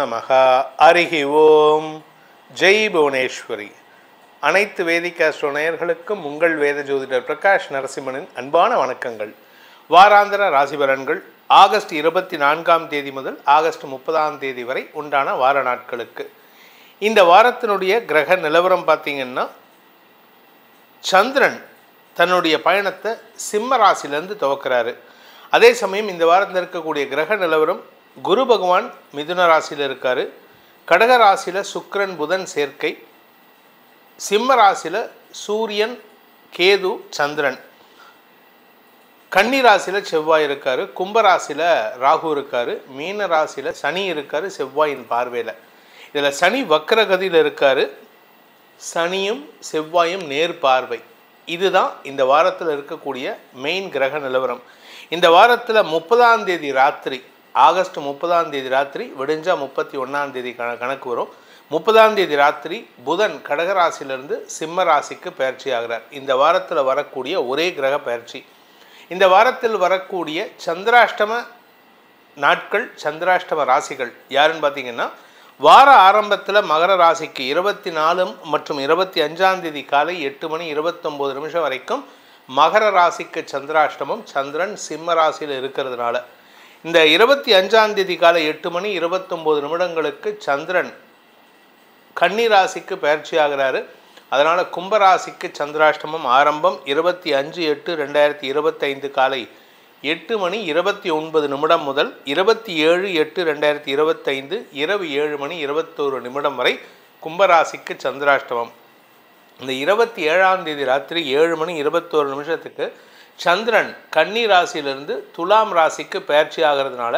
நமः. ஹரிஹி ஓம். ஜெய் புவனேஸ்வரி. அனைத்து வேதிக் ஆஸ்ட்ரோ நேயர்களுக்கும் உங்கள் வேத ஜோதிடர் பிரகாஷ் நரசிம்மனின் அன்பான வணக்கங்கள். வாராந்திர ராசி பலன்கள் ஆகஸ்ட் 24ஆம் தேதி முதல் ஆகஸ்ட் 30ஆம் தேதி வரை உண்டான வார நாட்களுக்கு. இந்த வாரத்தினுடைய கிரக நிலவரம் பார்த்திங்கன்னா, சந்திரன் தன்னுடைய பயணத்தை சிம்ம ராசியிலேருந்து துவக்கிறாரு. அதே சமயம் இந்த வாரத்தில் இருக்கக்கூடிய கிரக நிலவரம், குரு பகவான் மிதுன ராசியில் இருக்கார், கடக ராசியில் சுக்கிரன் புதன் சேர்க்கை, சிம்ம ராசியில் சூரியன் கேது சந்திரன், கன்னி ராசியில் செவ்வாய் இருக்கார், கும்பராசியில் ராகு இருக்கார், மீன ராசியில் சனி இருக்கார் செவ்வாயின் பார்வையில். இதில் சனி வக்ரகதியில் இருக்கார், சனியும் செவ்வாயும் நேர் பார்வை. இதுதான் இந்த வாரத்தில் இருக்கக்கூடிய மெயின் கிரக நிலவரம். இந்த வாரத்தில் 30ஆம் தேதி ராத்திரி, ஆகஸ்ட் 30ஆம் தேதி ராத்திரி விடிஞ்சால் 31ஆம் தேதி கணக்கு வரும். 30ஆம் தேதி ராத்திரி புதன் கடகராசியிலிருந்து சிம்ம ராசிக்கு பயிற்சி ஆகிறார். இந்த வாரத்தில் வரக்கூடிய ஒரே கிரக பயிற்சி. இந்த வாரத்தில் வரக்கூடிய சந்திராஷ்டம நாட்கள், சந்திராஷ்டம ராசிகள் யாருன்னு பார்த்தீங்கன்னா, வார ஆரம்பத்தில் மகர ராசிக்கு 24 மற்றும் 25ஆம் தேதி காலை 8 மணி 29 நிமிஷம் வரைக்கும் மகர ராசிக்கு சந்திராஷ்டமம். சந்திரன் சிம்ம ராசியில் இருக்கிறதுனால இந்த 25ஆம் தேதி காலை 8 மணி 29 நிமிடங்களுக்கு சந்திரன் கன்னி ராசிக்கு பயிற்சி ஆகிறாரு. அதனால் கும்பராசிக்கு சந்திராஷ்டமம் ஆரம்பம் 25/8/2025 காலை 8 மணி 29 நிமிடம் முதல் 27/8/2025 இரவு 7 மணி 21 நிமிடம் வரை கும்பராசிக்கு சந்திராஷ்டமம். இந்த 27ஆம் தேதி ராத்திரி 7 மணி 21 நிமிஷத்துக்கு சந்திரன் கன்னி ராசியிலிருந்து துலாம் ராசிக்கு பயிற்சி ஆகிறதுனால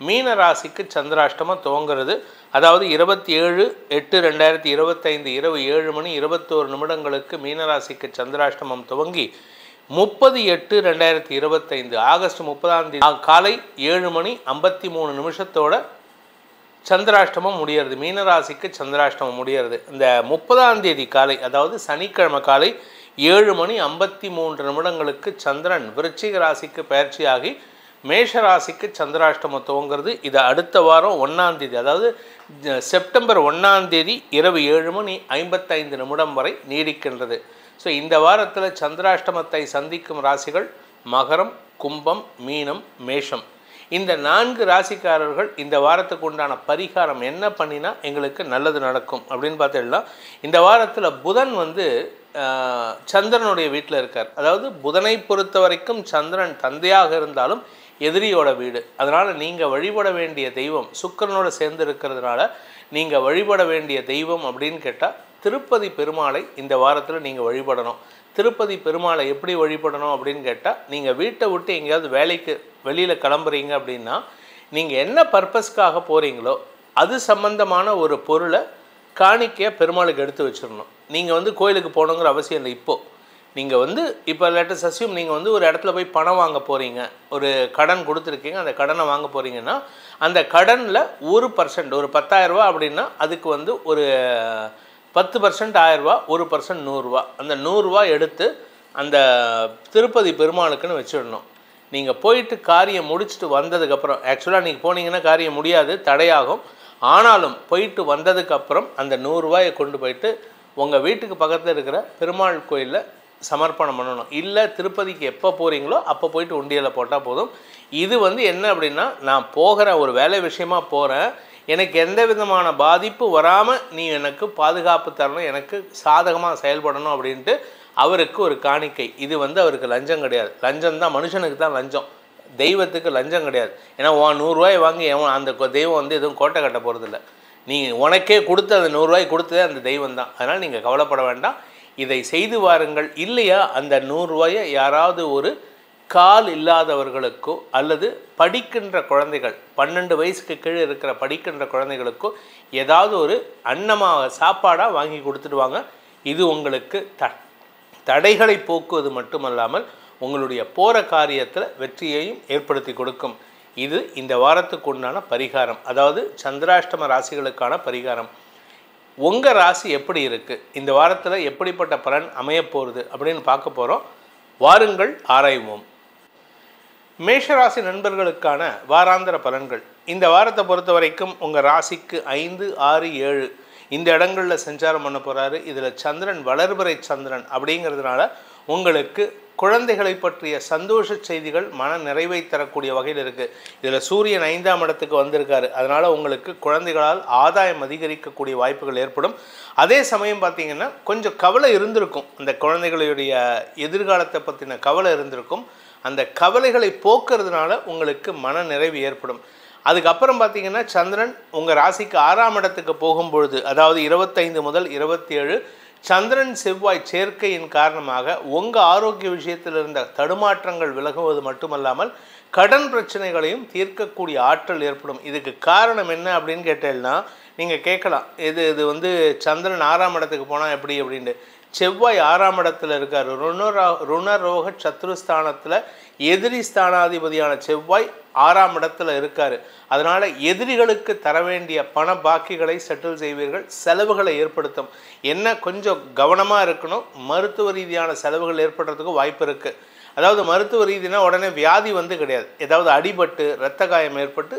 மீன ராசிக்கு சந்திராஷ்டமம் துவங்கிறது. அதாவது 27/8/2025 இரவு 7 மணி 21 நிமிடங்களுக்கு மீனராசிக்கு சந்திராஷ்டமம் துவங்கி 30/8/2025 ஆகஸ்ட் 30ஆம் தேதி காலை 7 மணி 53 நிமிஷத்தோட சந்திராஷ்டமம் முடிகிறது. மீனராசிக்கு சந்திராஷ்டமம் முடிகிறது. இந்த 30ஆம் தேதி காலை, அதாவது சனிக்கிழமை காலை 7 மணி 53 நிமிடங்களுக்கு சந்திரன் விருச்சிக ராசிக்கு பயிற்சியாகி மேஷ ராசிக்கு சந்திராஷ்டமம் துவங்கிறது. இது அடுத்த வாரம் 1ஆம் தேதி, அதாவது செப்டம்பர் 1ஆம் தேதி இரவு 7 மணி 55 நிமிடம் வரை நீடிக்கின்றது. ஸோ இந்த வாரத்தில் சந்திராஷ்டமத்தை சந்திக்கும் ராசிகள் மகரம், கும்பம், மீனம், மேஷம். இந்த 4 ராசிக்காரர்கள் இந்த வாரத்துக்கு உண்டான பரிகாரம் என்ன பண்ணினா எங்களுக்கு நல்லது நடக்கும் அப்படின்னு பார்த்தீங்கன்னா, இந்த வாரத்தில் புதன் சந்திரனுடைய வீட்டில் இருக்கார். அதாவது புதனை பொறுத்த வரைக்கும் சந்திரன் தந்தையாக இருந்தாலும் எதிரியோட வீடு. அதனால் நீங்கள் வழிபட வேண்டிய தெய்வம் சுக்கிரனோடு சேர்ந்து இருக்கிறதுனால நீங்கள் வழிபட வேண்டிய தெய்வம் அப்படின்னு கேட்டால் திருப்பதி பெருமாளை இந்த வாரத்தில் நீங்கள் வழிபடணும். திருப்பதி பெருமாளை எப்படி வழிபடணும் அப்படின்னு கேட்டால், நீங்கள் வீட்டை விட்டு எங்கேயாவது வேலைக்கு வெளியில் கிளம்புறீங்க அப்படின்னா, நீங்கள் என்ன பர்பஸ்க்காக போகிறீங்களோ அது சம்பந்தமான ஒரு பொருளை காணிக்கையாக பெருமாளுக்கு எடுத்து வச்சிடணும். நீங்கள் கோயிலுக்கு போகணுங்கிற அவசியம் இல்லை. இப்போது நீங்கள் இப்போ லேட்டஸ்ட் அஸ்யூம் நீங்கள் ஒரு இடத்துல போய் பணம் வாங்க போகிறீங்க, ஒரு கடன் கொடுத்துருக்கீங்க, அந்த கடனை வாங்க போகிறீங்கன்னா அந்த கடனில் 1% ஒரு 10,000 ரூபா அப்படின்னா அதுக்கு ஒரு 10% 1000 ரூபா, 1% 100 ரூபா. அந்த 100 ரூபா எடுத்து அந்த திருப்பதி பெருமாளுக்குன்னு வச்சிடணும். நீங்கள் போயிட்டு காரியம் முடிச்சுட்டு வந்ததுக்கப்புறம், ஆக்சுவலாக நீங்கள் போனீங்கன்னா காரியம் முடியாது, தடையாகும். ஆனாலும் போயிட்டு வந்ததுக்கப்புறம் அந்த 100 ரூபாயை கொண்டு போயிட்டு உங்கள் வீட்டுக்கு பக்கத்தில் இருக்கிற பெருமாள் கோயிலில் சமர்ப்பணம் பண்ணணும். இல்லை திருப்பதிக்கு எப்போ போகிறீங்களோ அப்போ போயிட்டு உண்டியலில் போட்டால் போதும். இது என்ன அப்படின்னா, நான் போகிறேன், ஒரு வேலை விஷயமாக போகிறேன், எனக்கு எந்த விதமான பாதிப்பு வராமல் நீ எனக்கு பாதுகாப்பு தரணும், எனக்கு சாதகமாக செயல்படணும் அப்படின்ட்டு அவருக்கு ஒரு காணிக்கை. இது அவருக்கு லஞ்சம் கிடையாது. லஞ்சம் தான் மனுஷனுக்கு தான் லஞ்சம், தெய்வத்துக்கு லஞ்சம் கிடையாது. ஏன்னா 100 ரூபாய் வாங்கி அந்த தெய்வம் எதுவும் கோட்டை கட்ட போகிறதில்ல. நீ உனக்கே கொடுத்து அந்த 100 ரூபாய் கொடுத்ததே அந்த தெய்வம் தான். அதனால் நீங்கள் கவலைப்பட வேண்டாம், இதை செய்து வாருங்கள். இல்லையா அந்த 100 ரூபாயை யாராவது ஒரு கால் இல்லாதவர்களுக்கோ அல்லது படிக்கின்ற குழந்தைகள், 12 வயசுக்கு கீழே இருக்கிற படிக்கின்ற குழந்தைகளுக்கோ ஏதாவது ஒரு அன்னமாக சாப்பாடாக வாங்கி கொடுத்துடுவாங்க. இது உங்களுக்கு தடைகளை போக்குவது மட்டுமல்லாமல் உங்களுடைய போகிற காரியத்தில் வெற்றியையும் ஏற்படுத்தி கொடுக்கும். இது இந்த வாரத்துக்கு உண்டான பரிகாரம், அதாவது சந்திராஷ்டம ராசிகளுக்கான பரிகாரம். உங்கள் ராசி எப்படி இருக்குது, இந்த வாரத்தில் எப்படிப்பட்ட பலன் அமையப்போகிறது அப்படின்னு பார்க்க போகிறோம். வாருங்கள் ஆராய்வோம். மேஷராசி நண்பர்களுக்கான வாராந்திர பலன்கள். இந்த வாரத்தை பொறுத்த வரைக்கும் உங்கள் ராசிக்கு 5, 6, 7 இந்த இடங்களில் சஞ்சாரம் பண்ண போகிறாரு. இதில் சந்திரன் வளர்பிறை சந்திரன் அப்படிங்கிறதுனால உங்களுக்கு குழந்தைகளை பற்றிய சந்தோஷ செய்திகள் மன நிறைவை தரக்கூடிய வகையில் இருக்குது. இதில் சூரியன் 5ஆம் இடத்துக்கு வந்திருக்காரு. அதனால் உங்களுக்கு குழந்தைகளால் ஆதாயம் அதிகரிக்கக்கூடிய வாய்ப்புகள் ஏற்படும். அதே சமயம் பார்த்திங்கன்னா கொஞ்சம் கவலை இருந்திருக்கும், அந்த குழந்தைகளுடைய எதிர்காலத்தை பற்றின கவலை இருந்திருக்கும். அந்த கவலைகளை போக்குறதுனால உங்களுக்கு மன நிறைவு ஏற்படும். அதுக்கப்புறம் பார்த்திங்கன்னா சந்திரன் உங்கள் ராசிக்கு 6ஆம் இடத்துக்கு போகும்பொழுது, அதாவது 25 முதல் 27 சந்திரன் செவ்வாய் சேர்க்கையின் காரணமாக உங்கள் ஆரோக்கிய விஷயத்தில் இருந்த தடுமாற்றங்கள் விலகுவது மட்டுமல்லாமல் கடன் பிரச்சனைகளையும் தீர்க்கக்கூடிய ஆற்றல் ஏற்படும். இதுக்கு காரணம் என்ன அப்படின்னு கேட்டீங்கன்னா, நீங்கள் கேட்கலாம், இது வந்து சந்திரன் 6ஆம் இடத்துக்கு போனால் எப்படி அப்படின்ட்டு. செவ்வாய் 6ஆம் இடத்துல இருக்கார். ருணரோக சத்ருஸ்தானத்தில் எதிரி ஸ்தானாதிபதியான செவ்வாய் 6ஆம் இடத்துல இருக்கார். அதனால் எதிரிகளுக்கு தர வேண்டிய பண பாக்கிகளை செட்டில் செய்வீர்கள். செலவுகளை ஏற்படுத்தும். என்ன கொஞ்சம் கவனமாக இருக்கணும், மருத்துவ ரீதியான செலவுகள் ஏற்படுறதுக்கு வாய்ப்பு இருக்குது. அதாவது மருத்துவ ரீதினா உடனே வியாதி வந்து கிடையாது, ஏதாவது அடிபட்டு இரத்த காயம் ஏற்பட்டு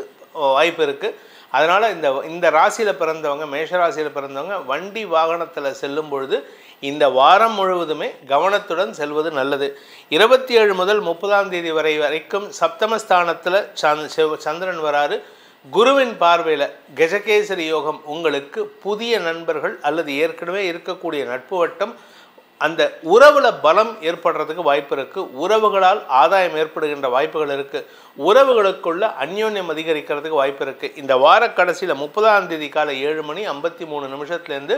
வாய்ப்பு இருக்குது. அதனால் இந்த ராசியில் பிறந்தவங்க, மேஷராசியில் பிறந்தவங்க வண்டி வாகனத்தில் செல்லும் பொழுது இந்த வாரம் முழுவதுமே கவனத்துடன் செல்வது நல்லது. 27 முதல் 30ஆம் தேதி வரைக்கும் சப்தமஸ்தானத்தில் சந்திரன் வராரு. குருவின் பார்வையில் கஜகேசரி யோகம். உங்களுக்கு புதிய நண்பர்கள் அல்லது ஏற்கனவே இருக்கக்கூடிய நட்பு வட்டம், அந்த உறவில் பலம் ஏற்படுறதுக்கு வாய்ப்பு இருக்குது. உறவுகளால் ஆதாயம் ஏற்படுகின்ற வாய்ப்புகள் இருக்குது. உறவுகளுக்குள்ள அந்யோன்யம் அதிகரிக்கிறதுக்கு வாய்ப்பு இருக்குது. இந்த வார கடைசியில் 30ஆம் தேதி காலை 7:53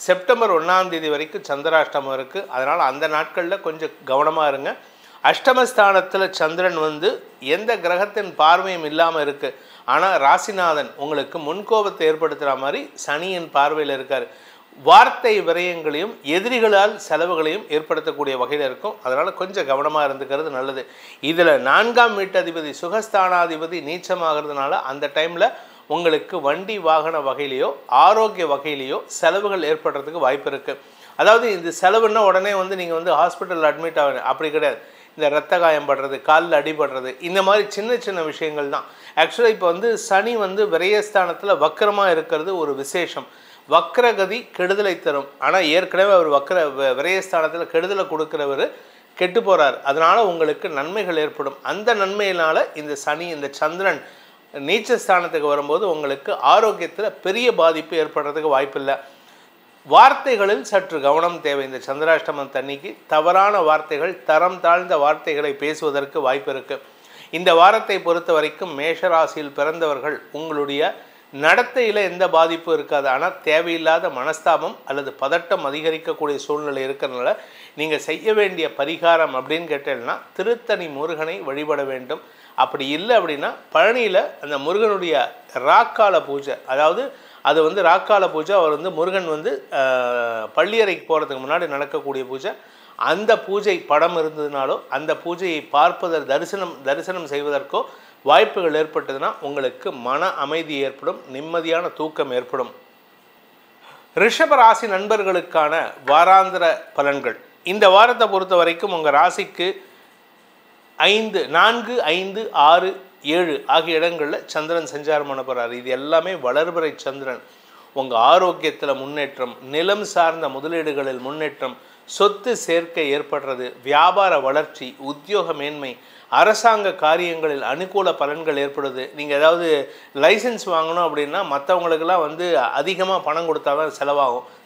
செப்டம்பர் 1ஆம் தேதி வரைக்கும் சந்திராஷ்டமம் இருக்குது. அதனால் அந்த நாட்களில் கொஞ்சம் கவனமாக இருங்க. அஷ்டமஸ்தானத்தில் சந்திரன் வந்து எந்த கிரகத்தின் பார்வையும் இல்லாமல் இருக்குது. ஆனால் ராசிநாதன் உங்களுக்கு முன்கோபத்தை ஏற்படுத்துகிற மாதிரி சனியின் பார்வையில் இருக்கார். வார்த்தை விரயங்களையும் எதிரிகளால் செலவுகளையும் ஏற்படுத்தக்கூடிய வகையில் இருக்கும். அதனால் கொஞ்சம் கவனமாக இருந்துக்கிறது நல்லது. இதில் 4ஆம் வீட்டதிபதி சுகஸ்தானாதிபதி நீச்சமாகிறதுனால அந்த டைமில் உங்களுக்கு வண்டி வாகன வகையிலையோ ஆரோக்கிய வகையிலையோ செலவுகள் ஏற்படுறதுக்கு வாய்ப்பு இருக்குது. அதாவது இந்த செலவுன்னா உடனே வந்து நீங்கள் வந்து ஹாஸ்பிட்டலில் அட்மிட் ஆகணும் அப்படி கிடையாது. இந்த இரத்த காயம் படுறது, காலில் அடிபடுறது, இந்த மாதிரி சின்ன சின்ன விஷயங்கள் தான். ஆக்சுவலாக இப்போ வந்து சனி வந்து விரயஸ்தானத்தில் வக்கரமாக இருக்கிறது ஒரு விசேஷம். வக்ரகதி கெடுதலை தரும். ஆனால் ஏற்கனவே அவர் விரயஸ்தானத்தில் கெடுதலை கொடுக்குறவர் கெட்டு போகிறார். அதனால் உங்களுக்கு நன்மைகள் ஏற்படும். அந்த நன்மையினால் இந்த சனி, இந்த சந்திரன் நீச்சஸ்தானத்துக்கு வரும்போது உங்களுக்கு ஆரோக்கியத்தில் பெரிய பாதிப்பு ஏற்படுறதுக்கு வாய்ப்பில்லை. வார்த்தைகளில் சற்று கவனம் தேவை. இந்த சந்திராஷ்டமம் தண்ணிக்கு தவறான வார்த்தைகள், தரம் தாழ்ந்த வார்த்தைகளை பேசுவதற்கு வாய்ப்பு இருக்குது. இந்த வாரத்தை பொறுத்த வரைக்கும் மேஷராசியில் பிறந்தவர்கள் உங்களுடைய நடத்தையில் எந்த பாதிப்பும் இருக்காது. ஆனால் தேவையில்லாத மனஸ்தாபம் அல்லது பதட்டம் அதிகரிக்கக்கூடிய சூழ்நிலை இருக்கிறதுனால நீங்கள் செய்ய வேண்டிய பரிகாரம் அப்படின்னு கேட்டீங்கன்னா திருத்தணி முருகனை வழிபட வேண்டும். அப்படி இல்லை அப்படின்னா பழனியில் அந்த முருகனுடைய ராக்கால பூஜை, அதாவது அது வந்து ராக்கால பூஜை, அவர் வந்து முருகன் வந்து பள்ளியறைக்கு போகிறதுக்கு முன்னாடி நடக்கக்கூடிய பூஜை. அந்த பூஜை படம் இருந்ததுனாலோ அந்த பூஜையை தரிசனம் செய்வதற்கோ வாய்ப்புகள் ஏற்பட்டதுன்னா உங்களுக்கு மன அமைதி ஏற்படும், நிம்மதியான தூக்கம் ஏற்படும். ரிஷப ராசி நண்பர்களுக்கான வாராந்திர பலன்கள். இந்த வாரத்தை பொறுத்த வரைக்கும் உங்கள் ராசிக்கு 4, 5, 6, 7 ஆகிய இடங்களில் சந்திரன் சஞ்சாரம் பண்ண போகிறார். இது எல்லாமே வளர்பிறை சந்திரன். உங்கள் ஆரோக்கியத்தில் முன்னேற்றம், நிலம் சார்ந்த முதலீடுகளில் முன்னேற்றம், சொத்து சேர்க்கை ஏற்படுறது, வியாபார வளர்ச்சி, உத்தியோக மேன்மை, அரசாங்க காரியங்களில் அனுகூல பலன்கள் ஏற்படுது. நீங்கள் ஏதாவது லைசன்ஸ் வாங்கணும் அப்படின்னா மற்றவங்களுக்கெல்லாம் வந்து அதிகமாக பணம் கொடுத்தா தான்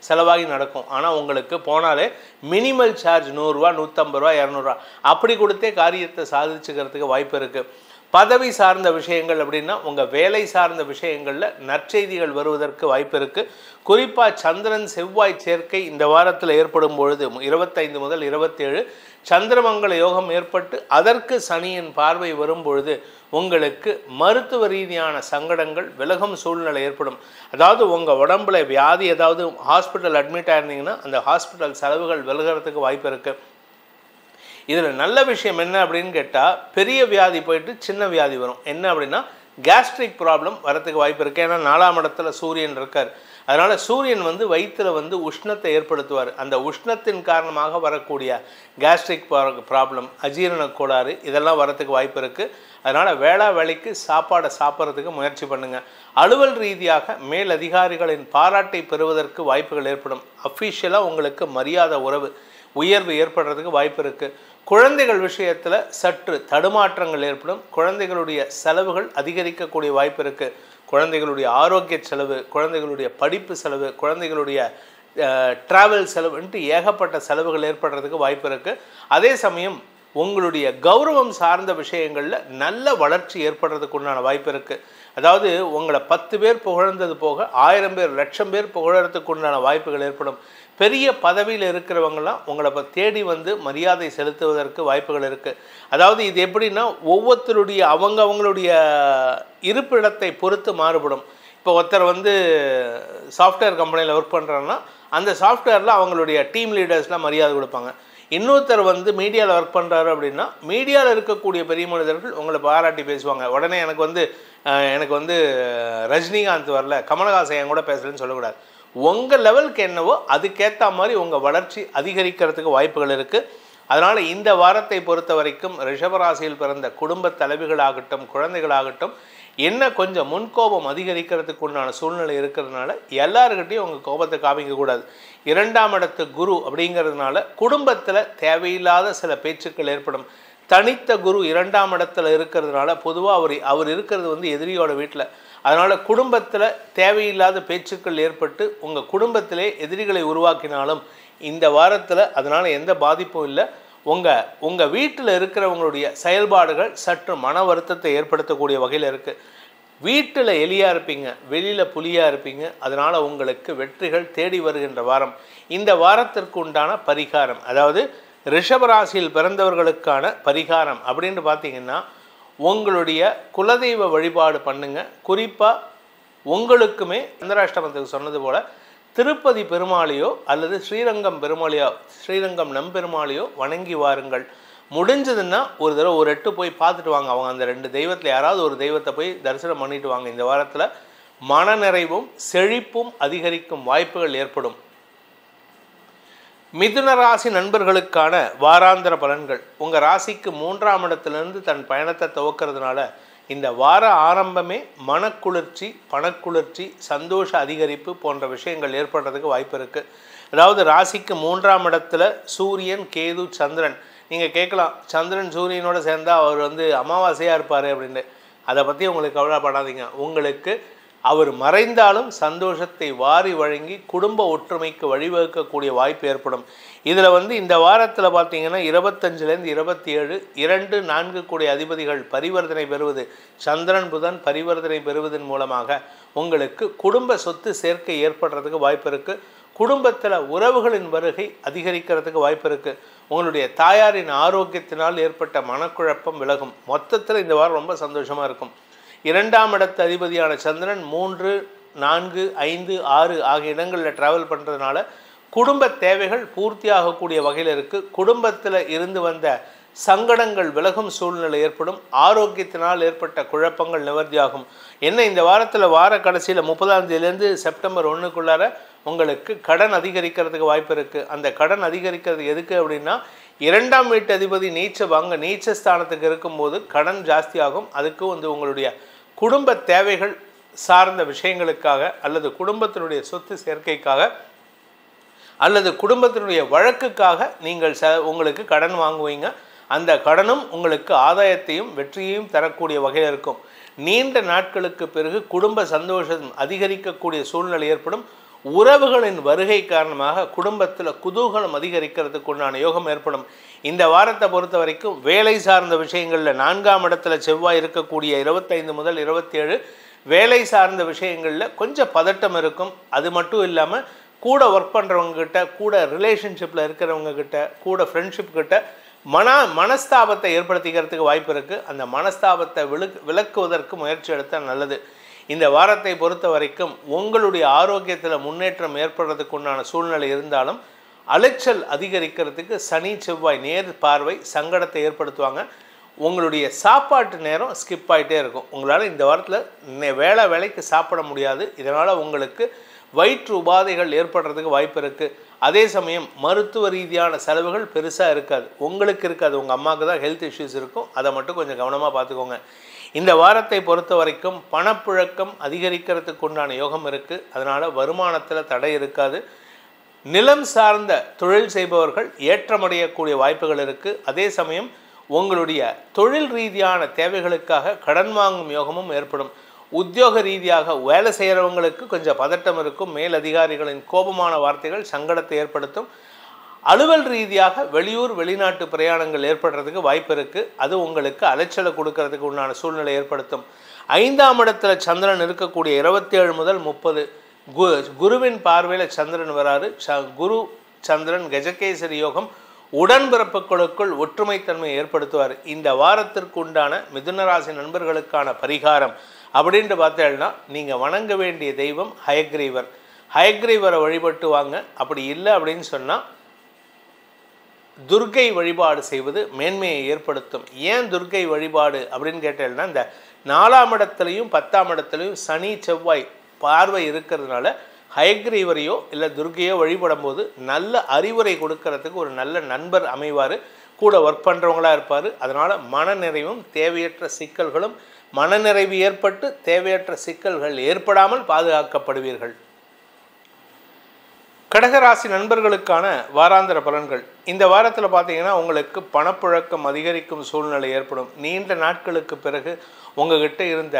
செலவாகி நடக்கும். ஆனால் உங்களுக்கு போனாலே மினிமல் சார்ஜ் 100 ரூபா, 150 ரூபா, 200 ரூபா அப்படி கொடுத்தே காரியத்தை சாதிச்சுக்கிறதுக்கு வாய்ப்பு இருக்குது. பதவி சார்ந்த விஷயங்கள் அப்படின்னா உங்கள் வேலை சார்ந்த விஷயங்களில் நற்செய்திகள் வருவதற்கு வாய்ப்பு இருக்குது. குறிப்பாக சந்திரன் செவ்வாய் சேர்க்கை இந்த வாரத்தில் ஏற்படும் பொழுது 25 முதல் 27 சந்திரமங்கல யோகம் ஏற்பட்டு அதற்கு சனியின் பார்வை வரும் பொழுது உங்களுக்கு மருத்துவ ரீதியான சங்கடங்கள் விலகும் சூழ்நிலை ஏற்படும். அதாவது உங்கள் உடம்புல வியாதி ஏதாவது ஹாஸ்பிட்டல் அட்மிட் ஆயிருந்தீங்கன்னா அந்த ஹாஸ்பிட்டல் செலவுகள் விலகிறதுக்கு வாய்ப்பு இருக்குது. இதில் நல்ல விஷயம் என்ன அப்படின்னு கேட்டால், பெரிய வியாதி போயிட்டு சின்ன வியாதி வரும். என்ன அப்படின்னா கேஸ்ட்ரிக் ப்ராப்ளம் வரத்துக்கு வாய்ப்பு இருக்குது. ஏன்னா 4ஆம் இடத்துல சூரியன் இருக்கார். அதனால் சூரியன் வந்து வயிற்றில் வந்து உஷ்ணத்தை ஏற்படுத்துவார். அந்த உஷ்ணத்தின் காரணமாக வரக்கூடிய கேஸ்ட்ரிக் ப்ராப்ளம், அஜீரண கோளாறு இதெல்லாம் வரத்துக்கு வாய்ப்பு இருக்குது. அதனால் வேளா வேலைக்கு சாப்பாடை சாப்பிட்றதுக்கு முயற்சி பண்ணுங்கள். அலுவல் ரீதியாக மேல் அதிகாரிகளின் பாராட்டை பெறுவதற்கு வாய்ப்புகள் ஏற்படும். அஃபிஷியலாக உங்களுக்கு மரியாதை உயர்வு ஏற்படுறதுக்கு வாய்ப்பு இருக்குது. குழந்தைகள் விஷயத்தில் சற்று தடுமாற்றங்கள் ஏற்படும். குழந்தைகளுடைய செலவுகள் அதிகரிக்கக்கூடிய வாய்ப்பு இருக்குது. குழந்தைகளுடைய ஆரோக்கிய செலவு, குழந்தைகளுடைய படிப்பு செலவு, குழந்தைகளுடைய ட்ராவல் செலவுன்ட்டு ஏகப்பட்ட செலவுகள் ஏற்படுறதுக்கு வாய்ப்பு இருக்குது. அதே சமயம் உங்களுடைய கௌரவம் சார்ந்த விஷயங்களில் நல்ல வளர்ச்சி ஏற்படுறதுக்கு உண்டான வாய்ப்பு இருக்குது. அதாவது உங்களை 10 பேர் புகழ்ந்தது போக 1000 பேர் 1,00,000 பேர் புகழறதுக்கு உண்டான வாய்ப்புகள் ஏற்படும். பெரிய பதவியில் இருக்கிறவங்களாம் உங்களை தேடி வந்து மரியாதை செலுத்துவதற்கு வாய்ப்புகள் இருக்குது. அதாவது இது எப்படின்னா ஒவ்வொருத்தருடைய அவங்களுடைய இருப்பிடத்தை பொறுத்து மாறுபடும். இப்போ ஒருத்தர் வந்து சாஃப்ட்வேர் கம்பெனியில் ஒர்க் பண்ணுறாங்கன்னா அந்த சாஃப்ட்வேரில் அவங்களுடைய டீம் லீடர்ஸ்லாம் மரியாதை கொடுப்பாங்க. இன்னொருத்தர் வந்து மீடியாவில் ஒர்க் பண்ணுறாரு அப்படின்னா மீடியாவில் இருக்கக்கூடிய பெரிய மனிதர்கள் உங்களை பாராட்டி பேசுவாங்க. உடனே எனக்கு வந்து ரஜினிகாந்த் வரல, கமலஹாசன் என் கூட பேசலன்னு சொல்லக்கூடாது. உங்கள் லெவலுக்கு என்னவோ அதுக்கேற்ற மாதிரி உங்கள் வளர்ச்சி அதிகரிக்கிறதுக்கு வாய்ப்புகள் இருக்குது. அதனால் இந்த வாரத்தை பொறுத்த வரைக்கும் ரிஷபராசியில் பிறந்த குடும்ப தலைவிகளாகட்டும் குழந்தைகளாகட்டும் என்ன கொஞ்சம் முன்கோபம் அதிகரிக்கிறதுக்கு உண்டான சூழ்நிலை இருக்கிறதுனால எல்லாருக்கிட்டையும் உங்கள் கோபத்தை காமிக்கக்கூடாது. 2ஆம் இடத்து குரு அப்படிங்கிறதுனால குடும்பத்தில் தேவையில்லாத சில பேச்சுக்கள் ஏற்படும். தனித்த குரு 2ஆம் இடத்துல இருக்கிறதுனால பொதுவாக அவர் இருக்கிறது வந்து எதிரியோட வீட்டில். அதனால் குடும்பத்தில் தேவையில்லாத பேச்சுக்கள் ஏற்பட்டு உங்கள் குடும்பத்திலே எதிரிகளை உருவாக்கினாலும் இந்த வாரத்தில் அதனால் எந்த பாதிப்பும் இல்லை. உங்கள் வீட்டில் இருக்கிறவங்களுடைய செயல்பாடுகள் சற்று மன வருத்தத்தை ஏற்படுத்தக்கூடிய வகையில் இருக்குது. வீட்டில் எலியாக இருப்பீங்க, வெளியில் புலியாக இருப்பீங்க. அதனால் உங்களுக்கு வெற்றிகள் தேடி வருகின்ற வாரம். இந்த வாரத்திற்கு உண்டான பரிகாரம், அதாவது ரிஷபராசியில் பிறந்தவர்களுக்கான பரிகாரம் அப்படின்னு பார்த்தீங்கன்னா உங்களுடைய குலதெய்வ வழிபாடு பண்ணுங்கள். குறிப்பாக உங்களுக்குமே சந்திராஷ்டமத்துக்கு சொன்னது போல் திருப்பதி பெருமாளையோ அல்லது ஸ்ரீரங்கம் நம்பெருமாளையோ வணங்கி வாருங்கள். முடிஞ்சதுன்னா ஒரு தடவை ஒரு எட்டு போய் பார்த்துட்டு வாங்க. அவங்க அந்த 2 தெய்வத்தில் யாராவது ஒரு தெய்வத்தை போய் தரிசனம் பண்ணிட்டு வாங்க. இந்த வாரத்தில் மனநிறைவும் செழிப்பும் அதிகரிக்கும் வாய்ப்புகள் ஏற்படும். மிதுன ராசி நண்பர்களுக்கான வாராந்திர பலன்கள். உங்கள் ராசிக்கு 3ஆம் இடத்துலேருந்து தன் பயணத்தை துவக்கிறதுனால இந்த வார ஆரம்பமே மனக்குளிர்ச்சி, பணக்குளிர்ச்சி, சந்தோஷ அதிகரிப்பு போன்ற விஷயங்கள் ஏற்படுறதுக்கு வாய்ப்பு இருக்குது. அதாவது ராசிக்கு 3ஆம் இடத்துல சூரியன், கேது, சந்திரன். நீங்கள் கேட்கலாம், சந்திரன் சூரியனோடு சேர்ந்தால் அவர் வந்து அமாவாசையாக இருப்பார் அப்படின்னு. அதை பற்றி உங்களுக்கு கவலைப்படாதீங்க. உங்களுக்கு அவர் மறைந்தாலும் சந்தோஷத்தை வாரி வழங்கி குடும்ப ஒற்றுமைக்கு வழிவகுக்கக்கூடிய வாய்ப்பு ஏற்படும். இதில் வந்து இந்த வாரத்தில் பார்த்தீங்கன்னா 25லேருந்து 27 2, 4 கூடிய அதிபதிகள் பரிவர்த்தனை பெறுவது, சந்திரன் புதன் பரிவர்த்தனை பெறுவதன் மூலமாக உங்களுக்கு குடும்ப சொத்து சேர்க்கை ஏற்படுறதுக்கு வாய்ப்பு இருக்குது. குடும்பத்தில் உறவுகளின் வருகை அதிகரிக்கிறதுக்கு வாய்ப்பு இருக்குது. உங்களுடைய தாயாரின் ஆரோக்கியத்தினால் ஏற்பட்ட மனக்குழப்பம் விலகும். மொத்தத்தில் இந்த வாரம் ரொம்ப சந்தோஷமாக இருக்கும். 2ஆம் இடத்து அதிபதியான சந்திரன் 3, 4, 5, 6 ஆகிய இடங்களில் ட்ராவல் பண்ணுறதுனால குடும்ப தேவைகள் பூர்த்தியாகக்கூடிய வகையில் இருக்குது. குடும்பத்தில் இருந்து வந்த சங்கடங்கள் விலகும் சூழ்நிலை ஏற்படும். ஆரோக்கியத்தினால் ஏற்பட்ட குழப்பங்கள் நிவர்த்தியாகும். இந்த வாரத்தில் வார கடைசியில் 30ஆம் தேதியிலேருந்து செப்டம்பர் 1க்குள்ளார உங்களுக்கு கடன் அதிகரிக்கிறதுக்கு வாய்ப்பு இருக்குது. அந்த கடன் அதிகரிக்கிறது எதுக்கு அப்படின்னா 2ஆம் வீட்டு அதிபதி நீச்ச ஸ்தானத்துக்கு இருக்கும்போது கடன் ஜாஸ்தியாகும். அதுக்கு வந்து உங்களுடைய குடும்ப தேவைகள் சார்ந்த விஷயங்களுக்காக அல்லது குடும்பத்தினுடைய சொத்து சேர்க்கைக்காக அல்லது குடும்பத்தினுடைய வழக்குக்காக நீங்கள் உங்களுக்கு கடன் வாங்குவீங்க. அந்த கடனும் உங்களுக்கு ஆதாயத்தையும் வெற்றியையும் தரக்கூடிய வகையில் இருக்கும். நீண்ட நாட்களுக்கு பிறகு குடும்ப சந்தோஷம் அதிகரிக்கக்கூடிய சூழ்நிலை ஏற்படும். உறவுகளின் வருகை காரணமாக குடும்பத்தில் குதூகலம் அதிகரிக்கிறதுக்கு உண்டான யோகம் ஏற்படும். இந்த வாரத்தை பொறுத்த வரைக்கும் வேலை சார்ந்த விஷயங்களில் 4ஆம் இடத்துல செவ்வாய் இருக்கக்கூடிய 25 முதல் 27 வேலை சார்ந்த விஷயங்களில் கொஞ்சம் பதட்டம் இருக்கும். அது மட்டும் இல்லாமல் கூட ஒர்க் பண்ணுறவங்கக்கிட்ட, கூட ரிலேஷன்ஷிப்பில் இருக்கிறவங்கக்கிட்ட, கூட ஃப்ரெண்ட்ஷிப் கிட்ட மனஸ்தாபத்தை ஏற்படுத்திக்கிறதுக்கு வாய்ப்பு இருக்குது. அந்த மனஸ்தாபத்தை விலக்குவதற்கு முயற்சி எடுத்தால் நல்லது. இந்த வாரத்தை பொறுத்த வரைக்கும் உங்களுடைய ஆரோக்கியத்தில் முன்னேற்றம் ஏற்படுறதுக்கு உண்டான சூழ்நிலை இருந்தாலும் அலைச்சல் அதிகரிக்கிறதுக்கு சனி செவ்வாய் நேர் பார்வை சங்கடத்தை ஏற்படுத்துவாங்க. உங்களுடைய சாப்பாட்டு நேரம் ஸ்கிப் ஆகிட்டே இருக்கும். உங்களால் இந்த வாரத்தில் வேலைக்கு சாப்பிட முடியாது. இதனால் உங்களுக்கு வயிற்று உபாதைகள் ஏற்படுறதுக்கு வாய்ப்பு இருக்குது. அதே சமயம் மருத்துவ ரீதியான செலவுகள் பெருசாக இருக்காது, உங்களுக்கு இருக்காது, உங்கள் அம்மாவுக்கு தான் ஹெல்த் இஷ்யூஸ் இருக்கும். அதை மட்டும் கொஞ்சம் கவனமாக பார்த்துக்கோங்க. இந்த வாரத்தை பொறுத்த வரைக்கும் பணப்புழக்கம் அதிகரிக்கிறதுக்கு உண்டான யோகம் இருக்குது. அதனால் வருமானத்தில் தடை இருக்காது. நிலம் சார்ந்த தொழில் செய்பவர்கள் ஏற்றமடையக்கூடிய வாய்ப்புகள் இருக்குது. அதே சமயம் உங்களுடைய தொழில் ரீதியான தேவைகளுக்காக கடன் வாங்கும் யோகமும் ஏற்படும். உத்தியோக ரீதியாக வேலை செய்கிறவங்களுக்கு கொஞ்சம் பதட்டம் இருக்கும். மேலதிகாரிகளின் கோபமான வார்த்தைகள் சங்கடத்தை ஏற்படுத்தும். அலுவல் ரீதியாக வெளியூர் வெளிநாட்டு பிரயாணங்கள் ஏற்படுறதுக்கு வாய்ப்பு இருக்குது. அது உங்களுக்கு அலைச்சலை கொடுக்கறதுக்கு உண்டான சூழ்நிலை ஏற்படுத்தும். 5ஆம் இடத்துல சந்திரன் இருக்கக்கூடிய 27 முதல் 30 குருவின் பார்வையில் சந்திரன் வராரு. குரு சந்திரன் கஜகேசரி யோகம். உடன்பிறப்புகளுக்குள் ஒற்றுமைத்தன்மை ஏற்படுத்துவார். இந்த வாரத்திற்கு உண்டான மிதுன ராசி நண்பர்களுக்கான பரிகாரம் அப்படின்ட்டு பார்த்தேன்னா நீங்கள் வணங்க வேண்டிய தெய்வம் ஹயக்ரீவர். ஹயக்ரீவரை வழிபட்டு வாங்க. அப்படி இல்லை அப்படின்னு சொன்னால் துர்க்கை வழிபாடு செய்வது மேன்மையை ஏற்படுத்தும். ஏன் துர்க்கை வழிபாடு அப்படின்னு கேட்டேன்னா, இந்த 4ஆம் இடத்துலையும் 10ஆம் இடத்துலையும் சனி செவ்வாய் பார்வை இருக்கிறதுனால ஹயக்ரீவரையோ இல்லை துர்க்கையோ வழிபடும் போது நல்ல அறிவுரை கொடுக்கறதுக்கு ஒரு நல்ல நண்பர் அமைவார். கூட ஒர்க் பண்ணுறவங்களாக இருப்பார். அதனால் மனநிறைவும் தேவையற்ற சிக்கல்களும் மனநிறைவு ஏற்பட்டு தேவையற்ற சிக்கல்கள் ஏற்படாமல் பாதுகாக்கப்படுவீர்கள். கடகராசி நண்பர்களுக்கான வாராந்திர பலன்கள். இந்த வாரத்தில் பார்த்தீங்கன்னா உங்களுக்கு பணப்புழக்கம் அதிகரிக்கும் சூழ்நிலை ஏற்படும். நீண்ட நாட்களுக்கு பிறகு உங்ககிட்ட இருந்த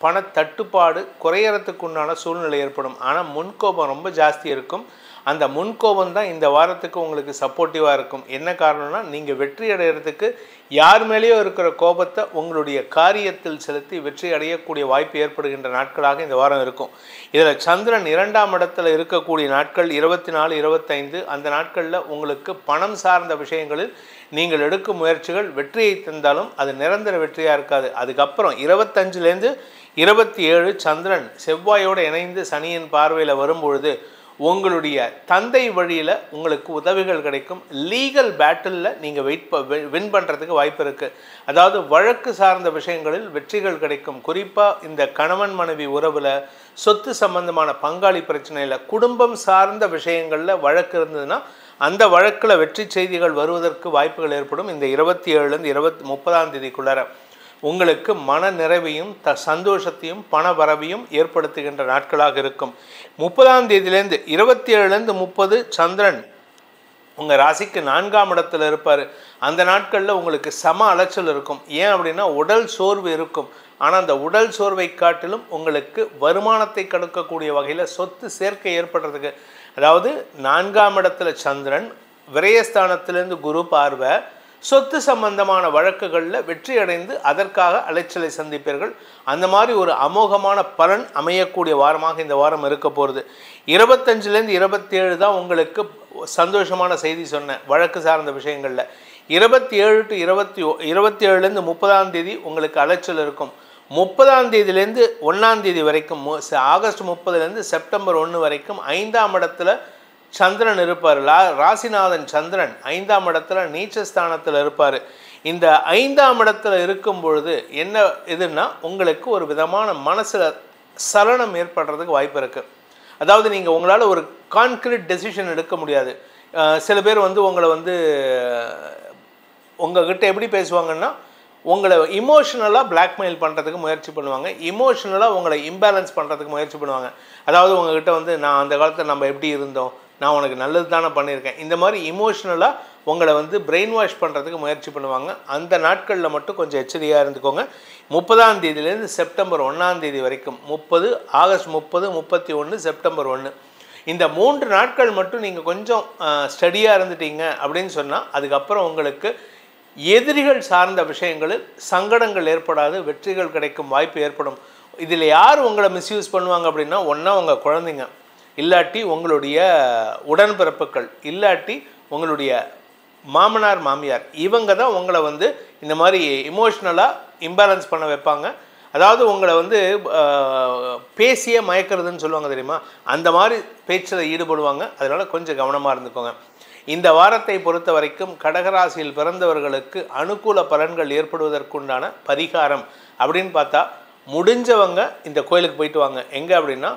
பண தட்டுப்பாடு குறையறதுக்கு உண்டான சூழ்நிலை ஏற்படும். ஆனால் முன்கோபம் ரொம்ப ஜாஸ்தி இருக்கும். அந்த முன்கோபம் தான் இந்த வாரத்துக்கு உங்களுக்கு சப்போர்ட்டிவாக இருக்கும். என்ன காரணம்னா, நீங்கள் வெற்றி அடைகிறதுக்கு யார் மேலேயோ இருக்கிற கோபத்தை உங்களுடைய காரியத்தில் செலுத்தி வெற்றி அடையக்கூடிய வாய்ப்பு ஏற்படுகின்ற நாட்களாக இந்த வாரம் இருக்கும். இதில் சந்திரன் 2ஆம் இடத்துல இருக்கக்கூடிய நாட்கள் 24, 25. அந்த நாட்களில் உங்களுக்கு பணம் சார்ந்த விஷயங்களில் நீங்கள் எடுக்கும் முயற்சிகள் வெற்றியை தந்தாலும் அது நிரந்தர வெற்றியாக இருக்காது. அதுக்கப்புறம் 25லேருந்து 27 சந்திரன் செவ்வாயோடு இணைந்து சனியின் பார்வையில் வரும்பொழுது உங்களுடைய தந்தை வழியில் உங்களுக்கு உதவிகள் கிடைக்கும். லீகல் பேட்டிலில் நீங்கள் வின் பண்ணுறதுக்கு வாய்ப்பு இருக்குது. அதாவது வழக்கு சார்ந்த விஷயங்களில் வெற்றிகள் கிடைக்கும். குறிப்பாக இந்த கணவன் மனைவி உறவில், சொத்து சம்பந்தமான பங்காளி பிரச்சனையில், குடும்பம் சார்ந்த விஷயங்களில் வழக்கு இருந்ததுன்னா அந்த வழக்கில் வெற்றி செய்திகள் வருவதற்கு வாய்ப்புகள் ஏற்படும். இந்த 27லேருந்து 30ஆம் தேதிக்குள்ளார உங்களுக்கு மன நிறைவையும் சந்தோஷத்தையும் பண வரவையும் ஏற்படுத்துகின்ற நாட்களாக இருக்கும். 30ஆம் தேதியிலேருந்து 27லேருந்து 30 சந்திரன் உங்கள் ராசிக்கு 4ஆம் இடத்துல இருப்பார். அந்த நாட்களில் உங்களுக்கு சம அலைச்சல் இருக்கும். ஏன் அப்படின்னா உடல் சோர்வு இருக்கும். ஆனால் அந்த உடல் சோர்வை காட்டிலும் உங்களுக்கு வருமானத்தை கொடுக்கக்கூடிய வகையில் சொத்து சேர்க்கை ஏற்படுறதுக்கு, அதாவது 4ஆம் இடத்துல சந்திரன், விரயஸ்தானத்திலேருந்து குரு பார்வை, சொத்து சம்பந்தமான வழக்குகளில் வெற்றி அடைந்து அதற்காக அலைச்சலை சந்திப்பீர்கள். அந்த மாதிரி ஒரு அமோகமான பலன் அமையக்கூடிய வாரமாக இந்த வாரம் இருக்க போகிறது. 25லேருந்து 27 தான் உங்களுக்கு சந்தோஷமான செய்தி சொன்னேன் வழக்கு சார்ந்த விஷயங்களில். 27 to 27லேருந்து 30ஆம் தேதி உங்களுக்கு அலைச்சல் இருக்கும். 30ஆம் தேதியிலேருந்து 1ஆம் தேதி வரைக்கும், ஆகஸ்ட் 30லேருந்து செப்டம்பர் 1 வரைக்கும் 5ஆம் இடத்துல சந்திரன் இருப்பார். ராசிநாதன் சந்திரன் 5ஆம் இடத்துல நீச்சஸ்தானத்தில் இருப்பார். இந்த 5ஆம் இடத்துல இருக்கும் பொழுது என்ன இதுன்னா, உங்களுக்கு ஒரு விதமான மனசில் சலனம் ஏற்படுறதுக்கு வாய்ப்பு இருக்குது. அதாவது நீங்கள் உங்களால் ஒரு கான்க்ரீட் டெசிஷன் எடுக்க முடியாது. சில பேர் உங்களை உங்ககிட்ட எப்படி பேசுவாங்கன்னா, உங்களை இமோஷனலாக பிளாக்மெயில் பண்ணுறதுக்கு முயற்சி பண்ணுவாங்க. இமோஷனலாக உங்களை இம்பேலன்ஸ் பண்ணுறதுக்கு முயற்சி பண்ணுவாங்க. அதாவது உங்ககிட்ட நான் அந்த காலத்தில் நம்ம எப்படி இருந்தோம், நான் உனக்கு நல்லது தானே பண்ணியிருக்கேன், இந்த மாதிரி இமோஷ்னலாக உங்களை பிரெயின் வாஷ் பண்ணுறதுக்கு முயற்சி பண்ணுவாங்க. அந்த நாட்களில் மட்டும் கொஞ்சம் எச்சரிக்கையாக இருந்துக்கோங்க. 30ஆம் தேதியிலேருந்து செப்டம்பர் 1ஆம் தேதி வரைக்கும், ஆகஸ்ட் 30, 31, செப்டம்பர் 1, இந்த 3 நாட்கள் மட்டும் நீங்கள் கொஞ்சம் ஸ்டடியாக இருந்துட்டீங்க அப்படின்னு சொன்னால் அதுக்கப்புறம் உங்களுக்கு எதிரிகள் சார்ந்த விஷயங்களில் சங்கடங்கள் ஏற்படாது, வெற்றிகள் கிடைக்கும் வாய்ப்பு ஏற்படும். இதில் யார் உங்களை மிஸ்யூஸ் பண்ணுவாங்க அப்படின்னா, ஒன்றா உங்கள் குழந்தைங்க, இல்லாட்டி உங்களுடைய உடன்பிறப்புகள், இல்லாட்டி உங்களுடைய மாமனார் மாமியார், இவங்க தான் உங்களை இந்த மாதிரி இமோஷ்னலாக இம்பேலன்ஸ் பண்ண வைப்பாங்க. அதாவது உங்களை பேசியே மயக்கிறதுன்னு சொல்லுவாங்க தெரியுமா, அந்த மாதிரி பேச்சில் ஈடுபடுவாங்க. அதனால் கொஞ்சம் கவனமாக இருந்துக்கோங்க. இந்த வாரத்தை பொறுத்த வரைக்கும் கடகராசியில் பிறந்தவர்களுக்கு அனுகூல பலன்கள் ஏற்படுவதற்குண்டான பரிகாரம் அப்படின்னு பார்த்தா, முடிஞ்சவங்க இந்த கோயிலுக்கு போயிட்டு வாங்க. எங்கே அப்படின்னா,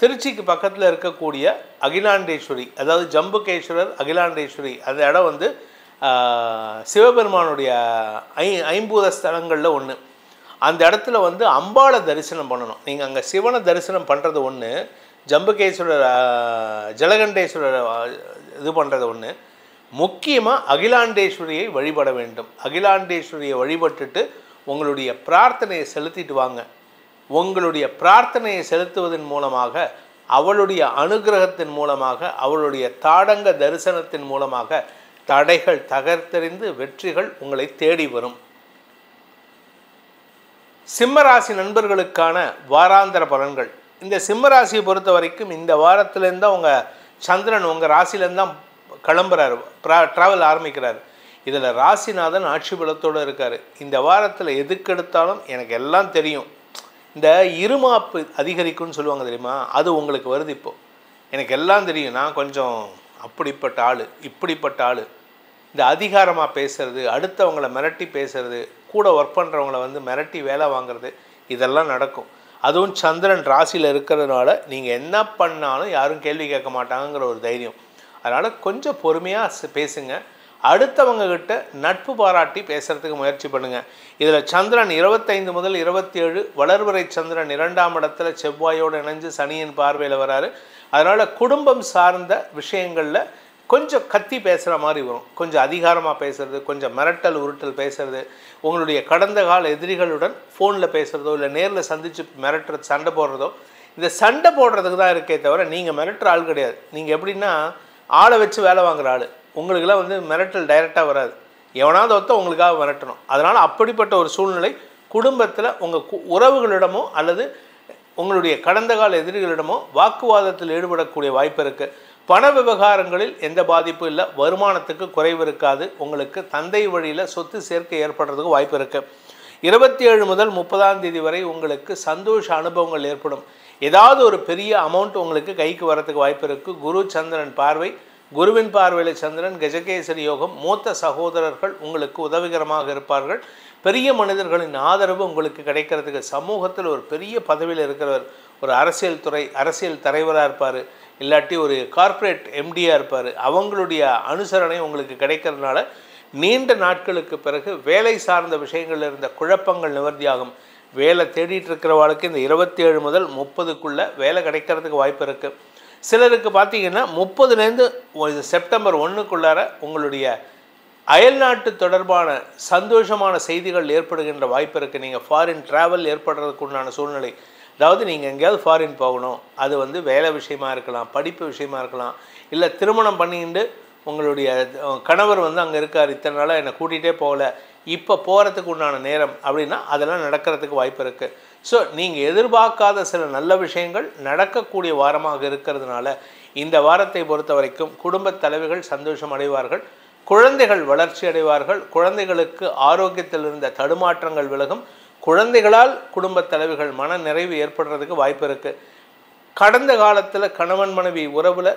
திருச்சிக்கு பக்கத்தில் இருக்கக்கூடிய அகிலாண்டேஸ்வரி, அதாவது ஜம்புகேஸ்வரர் அகிலாண்டேஸ்வரி, அந்த இடம் வந்து சிவபெருமானுடைய ஐம்பூத ஸ்தலங்களில் ஒன்று. அந்த இடத்துல வந்து அம்பாளை தரிசனம் பண்ணணும். நீங்கள் அங்கே சிவனை தரிசனம் பண்ணுறது ஒன்று, ஜம்புகேஸ்வரர் ஜலகண்டேஸ்வரர் இது பண்ணுறது ஒன்று. முக்கியமாக அகிலாண்டேஸ்வரியை வழிபட வேண்டும். அகிலாண்டேஸ்வரியை வழிபட்டுட்டு உங்களுடைய பிரார்த்தனையை செலுத்திட்டு வாங்க. உங்களுடைய பிரார்த்தனையை செலுத்துவதன் மூலமாக, அவளுடைய அனுகிரகத்தின் மூலமாக, அவளுடைய தாடங்க தரிசனத்தின் மூலமாக தடைகள் தகர்த்தெறிந்து வெற்றிகள் உங்களை தேடி வரும். சிம்மராசி நண்பர்களுக்கான வாராந்திர பலன்கள். இந்த சிம்மராசியை பொறுத்த வரைக்கும் இந்த வாரத்திலேருந்து தான் உங்கள் சந்திரன் உங்கள் ராசியிலேருந்து தான் கிளம்புறாரு, ட்ராவல் ஆரம்பிக்கிறார். இதில் ராசிநாதன் ஆட்சி பலத்தோடு இருக்கார். இந்த வாரத்தில் எதுக்கெடுத்தாலும் எனக்கு எல்லாம் தெரியும், இந்த இருமாப்பு அதிகரிக்கும்னு சொல்லுவாங்க தெரியுமா, அது உங்களுக்கு வருது. இப்போது எனக்கு எல்லாம் தெரியும், நான் கொஞ்சம் அப்படிப்பட்ட ஆள், இப்படிப்பட்ட ஆள், இந்த அதிகாரமாக பேசுகிறது, அடுத்தவங்களை மிரட்டி பேசுகிறது, கூட ஒர்க் பண்ணுறவங்கள வந்து மிரட்டி வேலை வாங்குறது, இதெல்லாம் நடக்கும். அதுவும் சந்திரன் ராசியில் இருக்கிறதுனால நீங்கள் என்ன பண்ணாலும் யாரும் கேள்வி கேட்க மாட்டாங்கிற ஒரு தைரியம். அதனால் கொஞ்சம் பொறுமையாக பேசுங்க. அடுத்தவங்கக்கிட்ட நட்பு பாராட்டி பேசுகிறதுக்கு முயற்சி பண்ணுங்கள். இதில் சந்திரன் 25 முதல் 27 வளர்வரை சந்திரன் 2ஆம் இடத்துல செவ்வாயோடு இணைஞ்சு சனியின் பார்வையில் வராரு. அதனால் குடும்பம் சார்ந்த விஷயங்களில் கொஞ்சம் கத்தி பேசுகிற மாதிரி வரும். கொஞ்சம் அதிகாரமாக பேசுகிறது, கொஞ்சம் மிரட்டல் உருட்டல் பேசுகிறது, உங்களுடைய கடந்த கால எதிரிகளுடன் ஃபோனில் பேசுகிறதோ இல்லை நேரில் சந்தித்து மிரட்டுறது, சண்டை போடுறதோ, இந்த சண்டை போடுறதுக்கு தான் இருக்கே தவிர நீங்கள் மிரட்டுற ஆள் கிடையாது. நீங்கள் எப்படின்னா ஆளை வச்சு வேலை வாங்குகிற ஆள். உங்களுக்கெல்லாம் வந்து மிரட்டல் டைரெக்டாக வராது, எவனாவது ஒருத்தன் உங்களுக்காக மிரட்டணும். அதனால் அப்படிப்பட்ட ஒரு சூழ்நிலை குடும்பத்தில் உங்கள் உறவுகளிடமோ அல்லது உங்களுடைய கடந்த கால எதிரிகளிடமோ வாக்குவாதத்தில் ஈடுபடக்கூடிய வாய்ப்பு இருக்குது. பண விவகாரங்களில் எந்த பாதிப்பும் இல்லை, வருமானத்துக்கு குறைவு இருக்காது. உங்களுக்கு தந்தை வழியில் சொத்து சேர்க்கை ஏற்படுறதுக்கு வாய்ப்பு இருக்குது. 27 முதல் 30ஆம் தேதி வரை உங்களுக்கு சந்தோஷ அனுபவங்கள் ஏற்படும். ஏதாவது ஒரு பெரிய அமௌண்ட் உங்களுக்கு கைக்கு வரத்துக்கு வாய்ப்பு இருக்குது. குரு சந்திரன் பார்வை, குருவின் பார்வையில் சந்திரன், கஜகேசரி யோகம், மூத்த சகோதரர்கள் உங்களுக்கு உதவிகரமாக இருப்பார்கள். பெரிய மனிதர்களின் ஆதரவு உங்களுக்கு கிடைக்கிறதுக்கு, சமூகத்தில் ஒரு பெரிய பதவியில் இருக்கிறவர், ஒரு அரசியல் தலைவராக இருப்பார், இல்லாட்டி ஒரு கார்ப்பரேட் எம்டியாக இருப்பார், அவங்களுடைய அனுசரணை உங்களுக்கு கிடைக்கிறதுனால நீண்ட நாட்களுக்கு பிறகு வேலை சார்ந்த விஷயங்களில் இருந்த குழப்பங்கள் நிவர்த்தியாகும். வேலை தேடிட்டு இருக்கிறவர்களுக்கு இந்த 27 முதல் 30க்குள்ளே வேலை கிடைக்கிறதுக்கு வாய்ப்பு இருக்குது. சிலருக்கு பார்த்தீங்கன்னா 30லேருந்து செப்டம்பர் 1க்குள்ளார உங்களுடைய அயல்நாட்டு தொடர்பான சந்தோஷமான செய்திகள் ஏற்படுகின்ற வாய்ப்பு இருக்குது. நீங்கள் ஃபாரின் ட்ராவல் ஏற்படுறதுக்கு உண்டான சூழ்நிலை, அதாவது நீங்கள் எங்கேயாவது ஃபாரின் போகணும், அது வந்து வேலை விஷயமா இருக்கலாம், படிப்பு விஷயமா இருக்கலாம், இல்லை திருமணம் பண்ணிக்கிண்டு உங்களுடைய கணவர் வந்து அங்கே இருக்கார், இத்தனை நாளாக என்னை கூட்டிகிட்டே போகலை, இப்போ போகிறதுக்கு உண்டான நேரம் அப்படின்னா அதெல்லாம் நடக்கிறதுக்கு வாய்ப்பு இருக்குது. ஸோ நீங்கள் எதிர்பார்க்காத சில நல்ல விஷயங்கள் நடக்கக்கூடிய வாரமாக இருக்கிறதுனால இந்த வாரத்தை பொறுத்த வரைக்கும் குடும்பத் தலைவிகள் சந்தோஷம் அடைவார்கள், குழந்தைகள் வளர்ச்சி அடைவார்கள், குழந்தைகளுக்கு ஆரோக்கியத்தில் இருந்த தடுமாற்றங்கள் விலகும், குழந்தைகளால் குடும்பத் தலைவிகள் மன நிறைவு ஏற்படுறதுக்கு வாய்ப்பு இருக்குது. கடந்த காலத்தில் கணவன் மனைவி உறவில்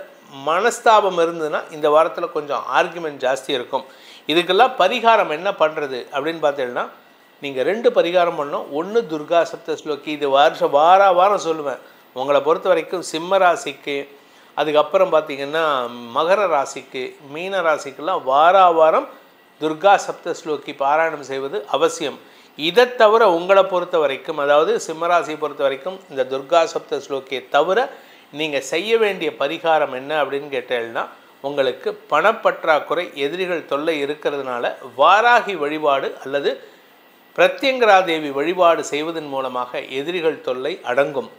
மனஸ்தாபம் இருந்ததுன்னா இந்த வாரத்தில் கொஞ்சம் ஆர்குமெண்ட் ஜாஸ்தி இருக்கும். இதுக்கெல்லாம் பரிகாரம் என்ன பண்ணுறது அப்படின்னு பார்த்தீங்கன்னா, நீங்கள் 2 பரிகாரம் பண்ணணும். ஒன்று துர்கா சப்தஸ்லோகி, இது வாரம் சொல்லுவேன். உங்களை பொறுத்த வரைக்கும் சிம்ம ராசிக்கு, அதுக்கப்புறம் பார்த்திங்கன்னா மகர ராசிக்கு, மீன ராசிக்கெல்லாம் வாரம் துர்கா சப்தஸ்லோகி பாராயணம் செய்வது அவசியம். இதை தவிர உங்களை பொறுத்த வரைக்கும், அதாவது சிம்மராசியை பொறுத்த வரைக்கும் இந்த துர்கா சப்தஸ்லோகியை தவிர நீங்கள் செய்ய வேண்டிய பரிகாரம் என்ன அப்படின்னு கேட்டீங்கன்னா, உங்களுக்கு பணப்பற்றாக்குறை எதிரிகள் தொல்லை இருக்கிறதுனால வாராகி வழிபாடு அல்லது பிரத்யங்கராதேவி வழிபாடு செய்வதன் மூலமாக எதிரிகள் தொல்லை அடங்கும்.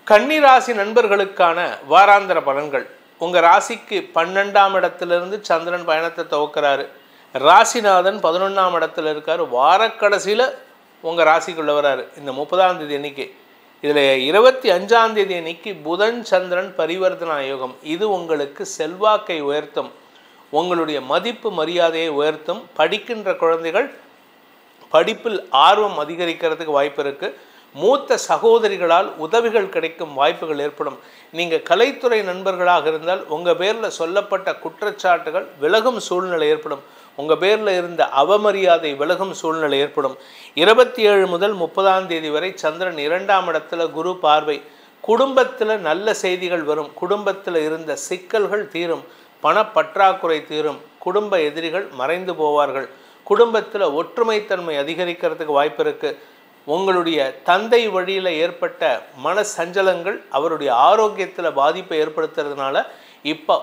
கன்னிராசி நண்பர்களுக்கான வாராந்திர பலன்கள். உங்கள் ராசிக்கு 12ஆம் இடத்திலிருந்து சந்திரன் பயணத்தை துவக்கிறாரு. ராசிநாதன் 11ஆம் இடத்துல இருக்கார். வாரக்கடைசியில் உங்கள் ராசிக்குள்ள வராரு இந்த 30ஆம் தேதி அன்னைக்கு. இதில் 25ஆம் தேதி அன்னைக்கு புதன் சந்திரன் பரிவர்த்தனா யோகம். இது உங்களுக்கு செல்வாக்கை உயர்த்தும், உங்களுடைய மதிப்பு மரியாதையை உயர்த்தும். படிக்கின்ற குழந்தைகள் படிப்பில் ஆர்வம் அதிகரிக்கிறதுக்கு வாய்ப்பு இருக்குது. மூத்த சகோதரிகளால் உதவிகள் கிடைக்கும் வாய்ப்புகள் ஏற்படும். நீங்கள் கலைத்துறை நண்பர்களாக இருந்தால் உங்கள் பேரில் சொல்லப்பட்ட குற்றச்சாட்டுகள் விலகும் சூழ்நிலை ஏற்படும். உங்கள் பேரில் இருந்த அவமரியாதை விலகும் சூழ்நிலை ஏற்படும். 27 முதல் 30ஆம் தேதி வரை சந்திரன் 2ஆம் இடத்துல குரு பார்வை. குடும்பத்தில் நல்ல செய்திகள் வரும். குடும்பத்தில் இருந்த சிக்கல்கள் தீரும். பணப்பற்றாக்குறை தீரும். குடும்ப எதிரிகள் மறைந்து போவார்கள். குடும்பத்தில் ஒற்றுமைத்தன்மை அதிகரிக்கிறதுக்கு வாய்ப்பு இருக்குது. உங்களுடைய தந்தை வழியில் ஏற்பட்ட மன சஞ்சலங்கள் அவருடைய ஆரோக்கியத்தில் பாதிப்பை ஏற்படுத்துறதுனால இப்போ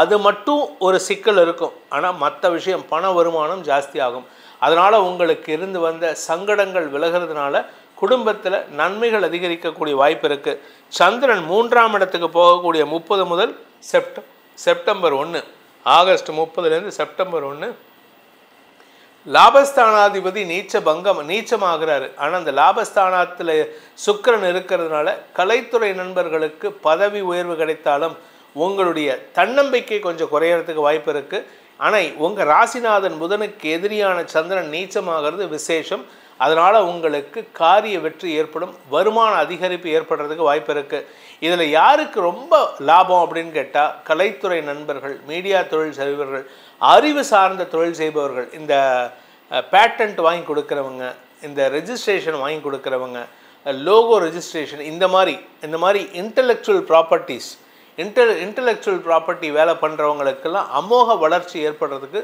அது மட்டும் ஒரு சிக்கல் இருக்கும். ஆனால் மற்ற விஷயம் பண வருமானம் ஜாஸ்தி ஆகும். அதனால் உங்களுக்கு இருந்து வந்த சங்கடங்கள் விலகிறதுனால குடும்பத்தில் நன்மைகள் அதிகரிக்கக்கூடிய வாய்ப்பு இருக்குது. சந்திரன் 3ஆம் இடத்துக்கு போகக்கூடிய 30 முதல் செப்டம்பர் 1, ஆகஸ்ட் 30லேருந்து செப்டம்பர் 1 லாபஸ்தானாதிபதி நீச்சமாகிறாரு. ஆனால் அந்த லாபஸ்தானத்தில் சுக்கிரன் இருக்கிறதுனால கலைத்துறை நண்பர்களுக்கு பதவி உயர்வு கிடைத்தாலும் உங்களுடைய தன்னம்பிக்கை கொஞ்சம் குறையறதுக்கு வாய்ப்பு இருக்குது. ஆனால் உங்கள் ராசிநாதன் புதனுக்கு எதிரியான சந்திரன் நீச்சமாகிறது விசேஷம். அதனால் உங்களுக்கு காரிய வெற்றி ஏற்படும். வருமான அதிகரிப்பு ஏற்படுறதுக்கு வாய்ப்பு இருக்குது. இதில் யாருக்கு ரொம்ப லாபம் அப்படின்னு கேட்டால் கலைத்துறை நண்பர்கள், மீடியா தொழில் செய்பவர்கள், அறிவு சார்ந்த தொழில் செய்பவர்கள், இந்த பேட்டன்ட் வாங்கி கொடுக்குறவங்க, இந்த ரெஜிஸ்ட்ரேஷன் வாங்கி கொடுக்குறவங்க, லோகோ ரெஜிஸ்ட்ரேஷன், இந்த மாதிரி இன்டலெக்சுவல் ப்ராப்பர்ட்டி வேலை பண்ணுறவங்களுக்கெல்லாம் அமோக வளர்ச்சி ஏற்படுறதுக்கு,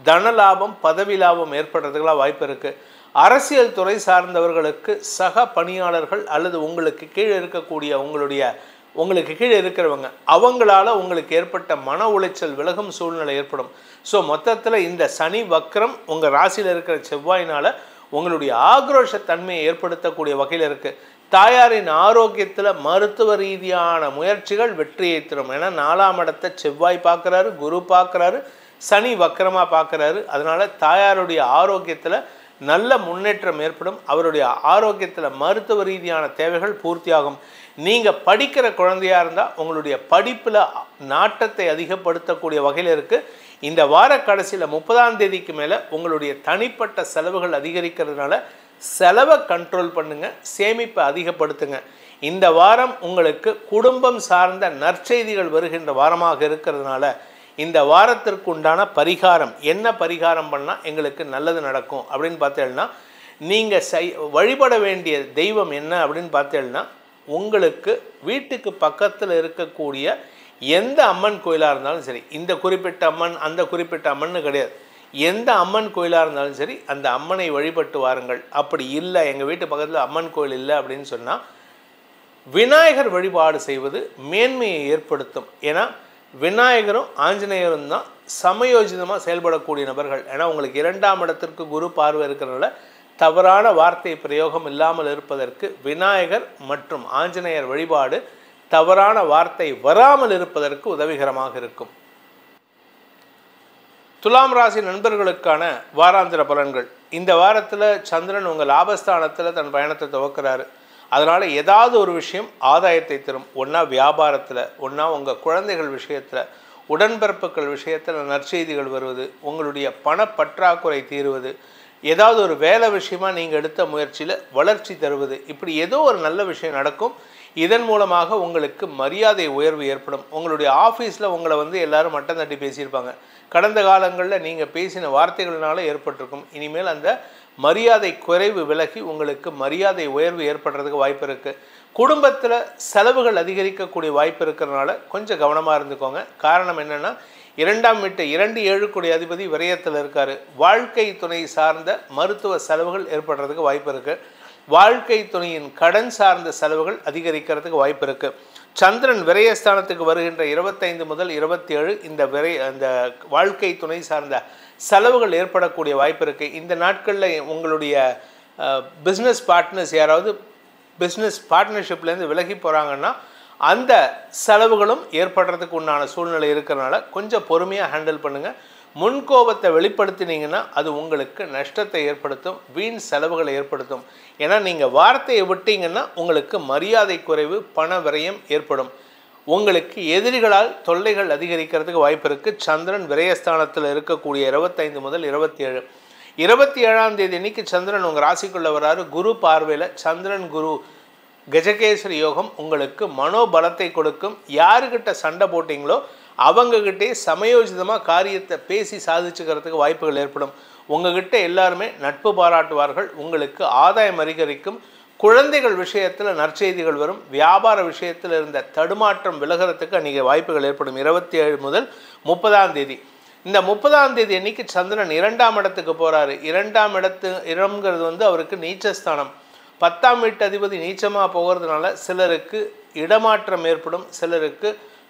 தன லாபம் பதவி லாபம் ஏற்படுறதுக்கெல்லாம் வாய்ப்பு இருக்குது. அரசியல் துறை சார்ந்தவர்களுக்கு சக பணியாளர்கள் அல்லது உங்களுக்கு கீழே இருக்கக்கூடிய உங்களுக்கு கீழே இருக்கிறவங்க அவங்களால உங்களுக்கு ஏற்பட்ட மன உளைச்சல் விலகும் சூழ்நிலை ஏற்படும். ஸோ மொத்தத்தில் இந்த சனி வக்ரம் உங்கள் ராசியில் இருக்கிற செவ்வாயினால் உங்களுடைய ஆக்ரோஷத்தன்மையை ஏற்படுத்தக்கூடிய வகையில் இருக்குது. தாயாரின் ஆரோக்கியத்தில் மருத்துவ ரீதியான முயற்சிகள் வெற்றியை தரும். ஏன்னா 4ஆம் இடத்தை செவ்வாய் பார்க்குறாரு, குரு பார்க்குறாரு, சனி வக்ரமாக பார்க்குறாரு. அதனால் தாயாருடைய ஆரோக்கியத்தில் நல்ல முன்னேற்றம் ஏற்படும். அவருடைய ஆரோக்கியத்தில் மருத்துவ ரீதியான தேவைகள் பூர்த்தியாகும். நீங்கள் படிக்கிற குழந்தையாக இருந்தால் உங்களுடைய படிப்பில் நாட்டத்தை அதிகப்படுத்தக்கூடிய வகையில் இருக்குது. இந்த வார கடைசியில் 30ஆம் தேதிக்கு மேலே உங்களுடைய தனிப்பட்ட செலவுகள் அதிகரிக்கிறதுனால செலவை கண்ட்ரோல் பண்ணுங்கள், சேமிப்பை அதிகப்படுத்துங்க. இந்த வாரம் உங்களுக்கு குடும்பம் சார்ந்த நற்செய்திகள் வருகின்ற வாரமாக இருக்கிறதுனால இந்த வாரத்திற்கு உண்டான பரிகாரம் என்ன பரிகாரம் பண்ணால் எங்களுக்கு நல்லது நடக்கும் அப்படின்னு பார்த்தேன்னா, நீங்கள் வழிபட வேண்டிய தெய்வம் என்ன அப்படின்னு பார்த்தேன்னா, உங்களுக்கு வீட்டுக்கு பக்கத்தில் இருக்கக்கூடிய எந்த அம்மன் கோயிலாக இருந்தாலும் சரி, இந்த குறிப்பிட்ட அம்மன் அந்த குறிப்பிட்ட அம்மன்னு கிடையாது, எந்த அம்மன் கோயிலாக இருந்தாலும் சரி அந்த அம்மனை வழிபட்டு வாருங்கள். அப்படி இல்லை எங்கள் வீட்டு பக்கத்தில் அம்மன் கோயில் இல்லை அப்படின்னு சொன்னால் விநாயகர் வழிபாடு செய்வது மேன்மையை ஏற்படுத்தும். ஏன்னா விநாயகரும் ஆஞ்சநேயரும் தான் சமயோஜிதமாக செயல்படக்கூடிய நபர்கள். ஏன்னா உங்களுக்கு 2ஆம் இடத்திற்கு குரு பார்வை இருக்கிறனால தவறான வார்த்தை பிரயோகம் இல்லாமல் இருப்பதற்கு விநாயகர் மற்றும் ஆஞ்சநேயர் வழிபாடு தவறான வார்த்தை வராமல் இருப்பதற்கு உதவிகரமாக இருக்கும். துலாம் ராசி நண்பர்களுக்கான வாராந்திர பலன்கள். இந்த வாரத்தில் சந்திரன் உங்கள் லாபஸ்தானத்தில் தன் பயணத்தை துவக்கிறாரு. அதனால் ஏதாவது ஒரு விஷயம் ஆதாயத்தை தரும். ஒன்றா வியாபாரத்தில், ஒன்றா உங்கள் குழந்தைகள் விஷயத்தில், உடன்பிறப்புகள் விஷயத்தில் நற்செய்திகள் வருவது, உங்களுடைய பணப்பற்றாக்குறை தீருவது, ஏதாவது ஒரு வேலை விஷயமாக நீங்கள் எடுத்த முயற்சியில் வளர்ச்சி தருவது, இப்படி ஏதோ ஒரு நல்ல விஷயம் நடக்கும். இதன் மூலமாக உங்களுக்கு மரியாதை உயர்வு ஏற்படும். உங்களுடைய ஆஃபீஸில் உங்களை எல்லோரும் மட்டம் தட்டி பேசியிருப்பாங்க. கடந்த காலங்களில் நீங்கள் பேசின வார்த்தைகள்னால ஏற்பட்டிருக்கும். இனிமேல் அந்த மரியாதை குறைவு விலகி உங்களுக்கு மரியாதை உயர்வு ஏற்படுறதுக்கு வாய்ப்பு இருக்குது. குடும்பத்தில் செலவுகள் அதிகரிக்கக்கூடிய வாய்ப்பு இருக்கிறதுனால கொஞ்சம் கவனமாக இருந்துக்கோங்க. காரணம் என்னென்னா 2ஆம் வீட்டு 2-7 அதிபதி விரயத்தில் இருக்கார். வாழ்க்கை துணை சார்ந்த மருத்துவ செலவுகள் ஏற்படுறதுக்கு வாய்ப்பு இருக்குது. வாழ்க்கை துணையின் கடன் சார்ந்த செலவுகள் அதிகரிக்கிறதுக்கு வாய்ப்பு இருக்குது. சந்திரன் விரயஸ்தானத்துக்கு வருகின்ற 25 முதல் 27 இந்த வாழ்க்கை துணை சார்ந்த செலவுகள் ஏற்படக்கூடிய வாய்ப்பு இருக்குது. இந்த நாட்களில் உங்களுடைய பிஸ்னஸ் பார்ட்னர்ஸ் யாராவது பிஸ்னஸ் பார்ட்னர்ஷிப்லேருந்து விலகி போகிறாங்கன்னா அந்த செலவுகளும் ஏற்படுறதுக்கு உண்டான சூழ்நிலை இருக்கிறனால கொஞ்சம் பொறுமையாக ஹேண்டில் பண்ணுங்கள். முன்கோபத்தை வெளிப்படுத்தினீங்கன்னா அது உங்களுக்கு நஷ்டத்தை ஏற்படுத்தும், வீண் செலவுகளை ஏற்படுத்தும். ஏன்னா நீங்கள் வார்த்தையை விட்டீங்கன்னா உங்களுக்கு மரியாதை குறைவு, பண விரயம் ஏற்படும். உங்களுக்கு எதிரிகளால் தொல்லைகள் அதிகரிக்கிறதுக்கு வாய்ப்பு இருக்குது. சந்திரன் விரயஸ்தானத்தில் இருக்கக்கூடிய 25 முதல் 27 27ஆம் தேதி அன்னைக்கு சந்திரன் உங்கள் ராசிக்குள்ளே வராரு. குரு பார்வையில் சந்திரன் குரு கஜகேசரி யோகம் உங்களுக்கு மனோபலத்தை கொடுக்கும். யாருக்கிட்ட சண்டை போட்டிங்களோ அவங்கக்கிட்டே சமயோஜிதமாக காரியத்தை பேசி சாதிச்சுக்கிறதுக்கு வாய்ப்புகள் ஏற்படும். உங்ககிட்ட எல்லாருமே நட்பு பாராட்டுவார்கள். உங்களுக்கு ஆதாயம் அதிகரிக்கும். குழந்தைகள் விஷயத்தில் நற்செய்திகள் வரும். வியாபார விஷயத்தில் இருந்த தடுமாற்றம் விலகிறதுக்கு அன்றைக்கி வாய்ப்புகள் ஏற்படும். 27 முதல் 30ஆம் தேதி. இந்த 30ஆம் தேதி அன்றைக்கி சந்திரன் 2ஆம் இடத்துக்கு போகிறாரு. 2ஆம் இடம்ங்கிறது அவருக்கு நீச்சஸ்தானம். 10ஆம் வீட்டு அதிபதி நீச்சமாக போகிறதுனால சிலருக்கு இடமாற்றம் ஏற்படும், சிலருக்கு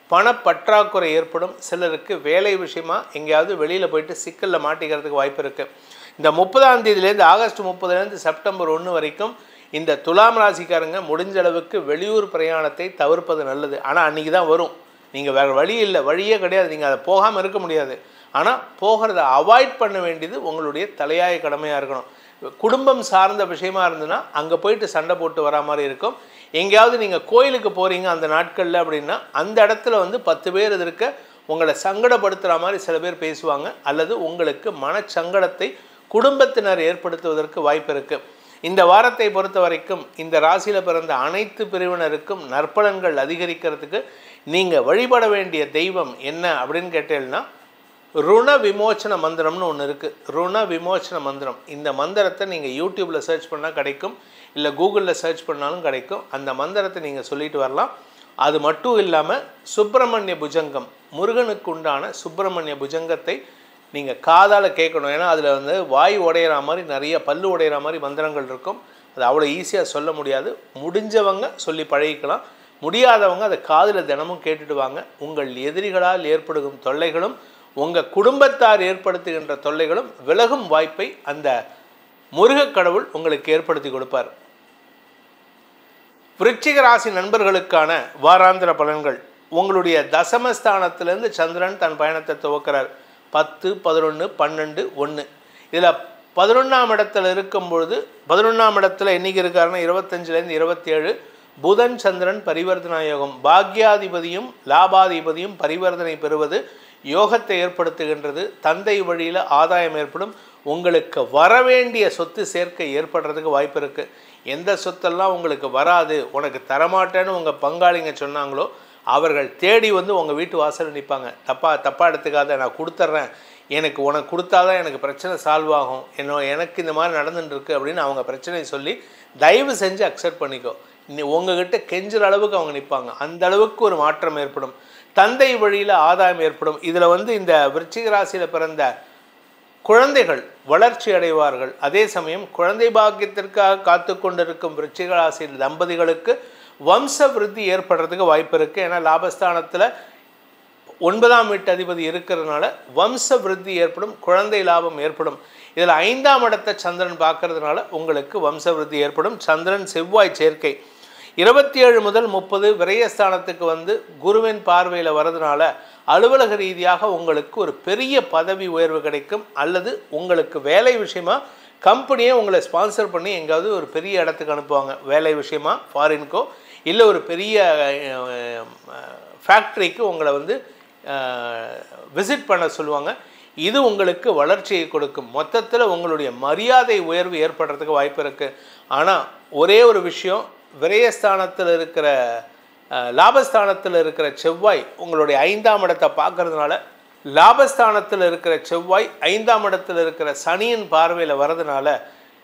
பணப்பற்றாக்குறை ஏற்படும், சிலருக்கு வேலை விஷயமா எங்கேயாவது வெளியில் போயிட்டு சிக்கலில் மாட்டிக்கிறதுக்கு வாய்ப்பு இருக்குது. இந்த 30ஆம் தேதியிலேருந்து ஆகஸ்ட் 30லேருந்து செப்டம்பர் 1 வரைக்கும் இந்த துலாம் ராசிக்காரங்க முடிஞ்ச அளவுக்கு வெளியூர் பிரயாணத்தை தவிர்ப்பது நல்லது. ஆனால் அன்றைக்கி தான் வரும். நீங்கள் வேறு வழி இல்லை, வழியே கிடையாது. நீங்கள் அதை போகாமல் இருக்க முடியாது. ஆனால் போகிறத அவாய்ட் பண்ண வேண்டியது உங்களுடைய தலையாய கடமையாக இருக்கணும். குடும்பம் சார்ந்த விஷயமா இருந்ததுன்னா அங்கே போயிட்டு சண்டை போட்டு வரா மாதிரி இருக்கும். எங்கேயாவது நீங்கள் கோயிலுக்கு போகிறீங்க அந்த நாட்களில் அப்படின்னா அந்த இடத்துல 10 பேர் இருக்க உங்களை சங்கடப்படுத்துகிற மாதிரி சில பேர் பேசுவாங்க, அல்லது உங்களுக்கு மனச்சங்கடத்தை குடும்பத்தினர் ஏற்படுத்துவதற்கு வாய்ப்பு இருக்குது. இந்த வாரத்தை பொறுத்த வரைக்கும் இந்த ராசியில் பிறந்த அனைத்து பிரிவினருக்கும் நற்பலன்கள் அதிகரிக்கிறதுக்கு நீங்கள் வழிபட வேண்டிய தெய்வம் என்ன அப்படின்னு கேட்டீங்கன்னா ருண விமோச்சன மந்திரம்னு ஒன்று இருக்குது. ருண விமோச்சன மந்திரம். இந்த மந்திரத்தை நீங்கள் யூடியூப்பில் சர்ச் பண்ணால் கிடைக்கும், இல்லை கூகுளில் சர்ச் பண்ணாலும் கிடைக்கும். அந்த மந்திரத்தை நீங்கள் சொல்லிட்டு வரலாம். அது மட்டும் இல்லாமல் சுப்பிரமணிய புஜங்கம், முருகனுக்கு உண்டான சுப்பிரமணிய புஜங்கத்தை நீங்கள் காதால் கேட்கணும். ஏன்னா அதில் வாய் உடையிற மாதிரி நிறைய பல்லு உடையிற மாதிரி மந்திரங்கள் இருக்கும். அது அவ்வளோ ஈஸியாக சொல்ல முடியாது. முடிஞ்சவங்க சொல்லி பழகிக்கலாம், முடியாதவங்க அதை காதில் தினமும் கேட்டுட்டு வாங்க. உங்கள் எதிரிகளால் ஏற்படுகும் தொல்லைகளும் உங்கள் குடும்பத்தார் ஏற்படுத்துகின்ற தொல்லைகளும் விலகும் வாய்ப்பை அந்த முருகக் கடவுள் உங்களுக்கு ஏற்படுத்தி கொடுப்பார். விருச்சிக ராசி நண்பர்களுக்கான வாராந்திர பலன்கள். உங்களுடைய தசமஸ்தானத்திலிருந்து சந்திரன் தன் பயணத்தை துவக்கிறார். 10, 11, 12, 1. இதில் 11ஆம் இடத்துல இருக்கும் பொழுது 11ஆம் இடத்துல என்னைக்கு இருக்காருன்னா 25லேருந்து 27 புதன் சந்திரன் பரிவர்த்தனா யோகம். பாக்யாதிபதியும் லாபாதிபதியும் பரிவர்த்தனை பெறுவது யோகத்தை ஏற்படுத்துகின்றது. தந்தை வழியில் ஆதாயம் ஏற்படும். உங்களுக்கு வரவேண்டிய சொத்து சேர்க்கை ஏற்படுறதுக்கு வாய்ப்பு இருக்குது. எந்த சொத்தெல்லாம் உங்களுக்கு வராது, உனக்கு தரமாட்டேன்னு உங்கள் பங்காளிங்க சொன்னாங்களோ அவர்கள் தேடி உங்கள் வீட்டு வாசலில் நிற்பாங்க. தப்பாக எடுத்துக்காத, நான் கொடுத்துட்றேன், உனக்கு கொடுத்தாதான் எனக்கு பிரச்சனை சால்வ் ஆகும், எனக்கு இந்த மாதிரி நடந்துட்டுருக்கு அப்படின்னு அவங்க பிரச்சனையை சொல்லி தயவு செஞ்சு அக்செப்ட் பண்ணிக்கோ. உங்ககிட்ட கெஞ்சுற அளவுக்கு அவங்க நிற்பாங்க. அந்த அளவுக்கு ஒரு மாற்றம் ஏற்படும். தந்தை வழியில் ஆதாயம் ஏற்படும். இதில் இந்த விருச்சிக ராசியில் பிறந்த குழந்தைகள் வளர்ச்சி அடைவார்கள். அதே சமயம் குழந்தை பாக்கியத்திற்காக காத்து கொண்டிருக்கும் விருச்சிக ராசி தம்பதிகளுக்கு வம்ச விருத்தி ஏற்படுறதுக்கு வாய்ப்பு இருக்குது. ஏன்னா லாபஸ்தானத்தில் 9ஆம் வீட்டு அதிபதி இருக்கிறதுனால வம்ச விருத்தி ஏற்படும், குழந்தை லாபம் ஏற்படும். இதில் 5ஆம் இடத்தை சந்திரன் பார்க்கறதுனால உங்களுக்கு வம்ச விருத்தி ஏற்படும். சந்திரன் செவ்வாய் சேர்க்கை 27 முதல் 30 விரயஸ்தானத்துக்கு குருவின் பார்வையில் வர்றதுனால அலுவலக ரீதியாக உங்களுக்கு ஒரு பெரிய பதவி உயர்வு கிடைக்கும், அல்லது உங்களுக்கு வேலை விஷயமா கம்பெனியை உங்களை ஸ்பான்சர் பண்ணி எங்காவது ஒரு பெரிய இடத்துக்கு அனுப்புவாங்க. வேலை விஷயமா ஃபாரின்கோ இல்லை ஒரு பெரிய ஃபேக்ட்ரிக்கு உங்களை விசிட் பண்ண சொல்லுவாங்க. இது உங்களுக்கு வளர்ச்சியை கொடுக்கும். மொத்தத்தில் உங்களுடைய மரியாதை உயர்வு ஏற்படுறதுக்கு வாய்ப்பு இருக்குது. ஆனால் ஒரே ஒரு விஷயம், விரயஸ்தானத்தில் இருக்கிற லாபஸ்தானத்தில் இருக்கிற செவ்வாய் உங்களுடைய 5ஆம் இடத்தை பார்க்கறதுனால, லாபஸ்தானத்தில் இருக்கிற செவ்வாய் 5ஆம் இடத்தில் இருக்கிற சனியின் பார்வையில் வர்றதுனால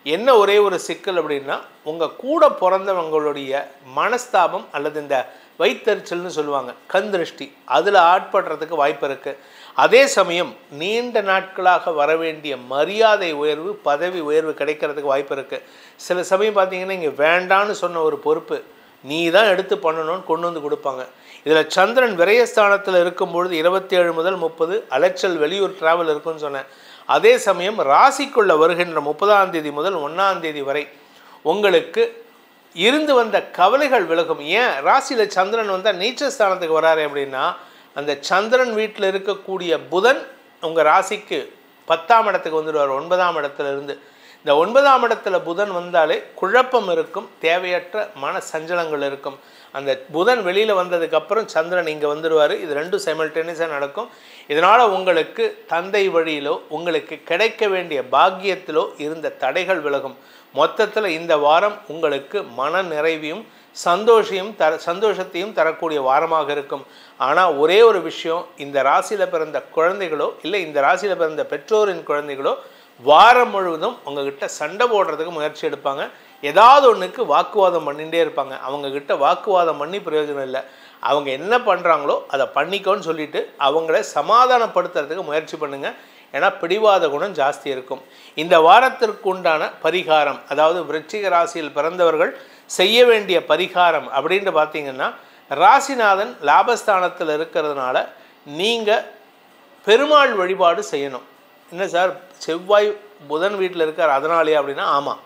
என்ன ஒரே ஒரு சிக்கல் அப்படின்னா, உங்கள் கூட பிறந்தவங்களுடைய மனஸ்தாபம் அல்லது இந்த வைத்தறிச்சல்னு சொல்லுவாங்க, கண் திருஷ்டி, அதில் ஆட்படுறதுக்கு வாய்ப்பு இருக்குது. அதே சமயம் நீண்ட நாட்களாக வரவேண்டிய மரியாதை உயர்வு, பதவி உயர்வு கிடைக்கிறதுக்கு வாய்ப்பு இருக்குது. சில சமயம் பார்த்தீங்கன்னா இங்கே வேண்டான்னு சொன்ன ஒரு பொறுப்பு நீ தான் எடுத்து பண்ணணும்னு கொண்டு கொடுப்பாங்க. இதில் சந்திரன் விரயஸ்தானத்தில் இருக்கும்பொழுது 27 முதல் 30 அலைச்சல், வெளியூர் டிராவல் இருக்குன்னு சொன்னேன். அதே சமயம் ராசிக்குள்ளே வருகின்ற 30ஆம் தேதி முதல் 1ஆம் தேதி வரை உங்களுக்கு இருந்து வந்த கவலைகள் விலகும். ஏன் ராசியில் சந்திரன் வந்தால் நீச்சஸ்தானத்துக்கு வராரு அப்படின்னா, அந்த சந்திரன் வீட்டில் இருக்கக்கூடிய புதன் உங்கள் ராசிக்கு 10ஆம் இடத்துக்கு வந்துடுவார். 9ஆம் இடத்துல இருந்து. இந்த 9ஆம் இடத்துல புதன் வந்தாலே குழப்பம் இருக்கும், தேவையற்ற மன சஞ்சலங்கள் இருக்கும். அந்த புதன் வெளியில் வந்ததுக்கப்புறம் சந்திரன் இங்கே வந்துடுவார். இது ரெண்டும் சைமல்டேனியஸாக நடக்கும். இதனால் உங்களுக்கு தந்தை வழியிலோ உங்களுக்கு கிடைக்க வேண்டிய பாக்கியத்திலோ இருந்த தடைகள் விலகும். மொத்தத்தில் இந்த வாரம் உங்களுக்கு மன நிறைவையும் சந்தோஷத்தையும் தரக்கூடிய வாரமாக இருக்கும். ஆனால் ஒரே ஒரு விஷயம், இந்த ராசியில் பிறந்த குழந்தைகளோ இல்லை இந்த ராசியில் பிறந்த பெற்றோரின் குழந்தைகளோ வாரம் முழுவதும் உங்ககிட்ட சண்டை போடுறதுக்கு முயற்சி எடுப்பாங்க. ஏதாவது ஒன்றுக்கு வாக்குவாதம் பண்ணிகிட்டே இருப்பாங்க. அவங்கக்கிட்ட வாக்குவாதம் பண்ணி பிரயோஜனம் இல்லை. அவங்க என்ன பண்ணுறாங்களோ அதை பண்ணிக்கோன்னு சொல்லிவிட்டு அவங்கள சமாதானப்படுத்துறதுக்கு முயற்சி பண்ணுங்கள். ஏன்னா பிடிவாத குணம் ஜாஸ்தி இருக்கும். இந்த வாரத்திற்கு உண்டான பரிகாரம், அதாவது விருச்சிக ராசியில் பிறந்தவர்கள் செய்ய வேண்டிய பரிகாரம் அப்படின்னு பார்த்தீங்கன்னா, ராசிநாதன் லாபஸ்தானத்தில் இருக்கிறதுனால நீங்கள் பெருமாள் வழிபாடு செய்யணும். என்ன சார், செவ்வாய் புதன் வீட்டில் இருக்கார் அதனாலேயே அப்படின்னா, ஆமாம்,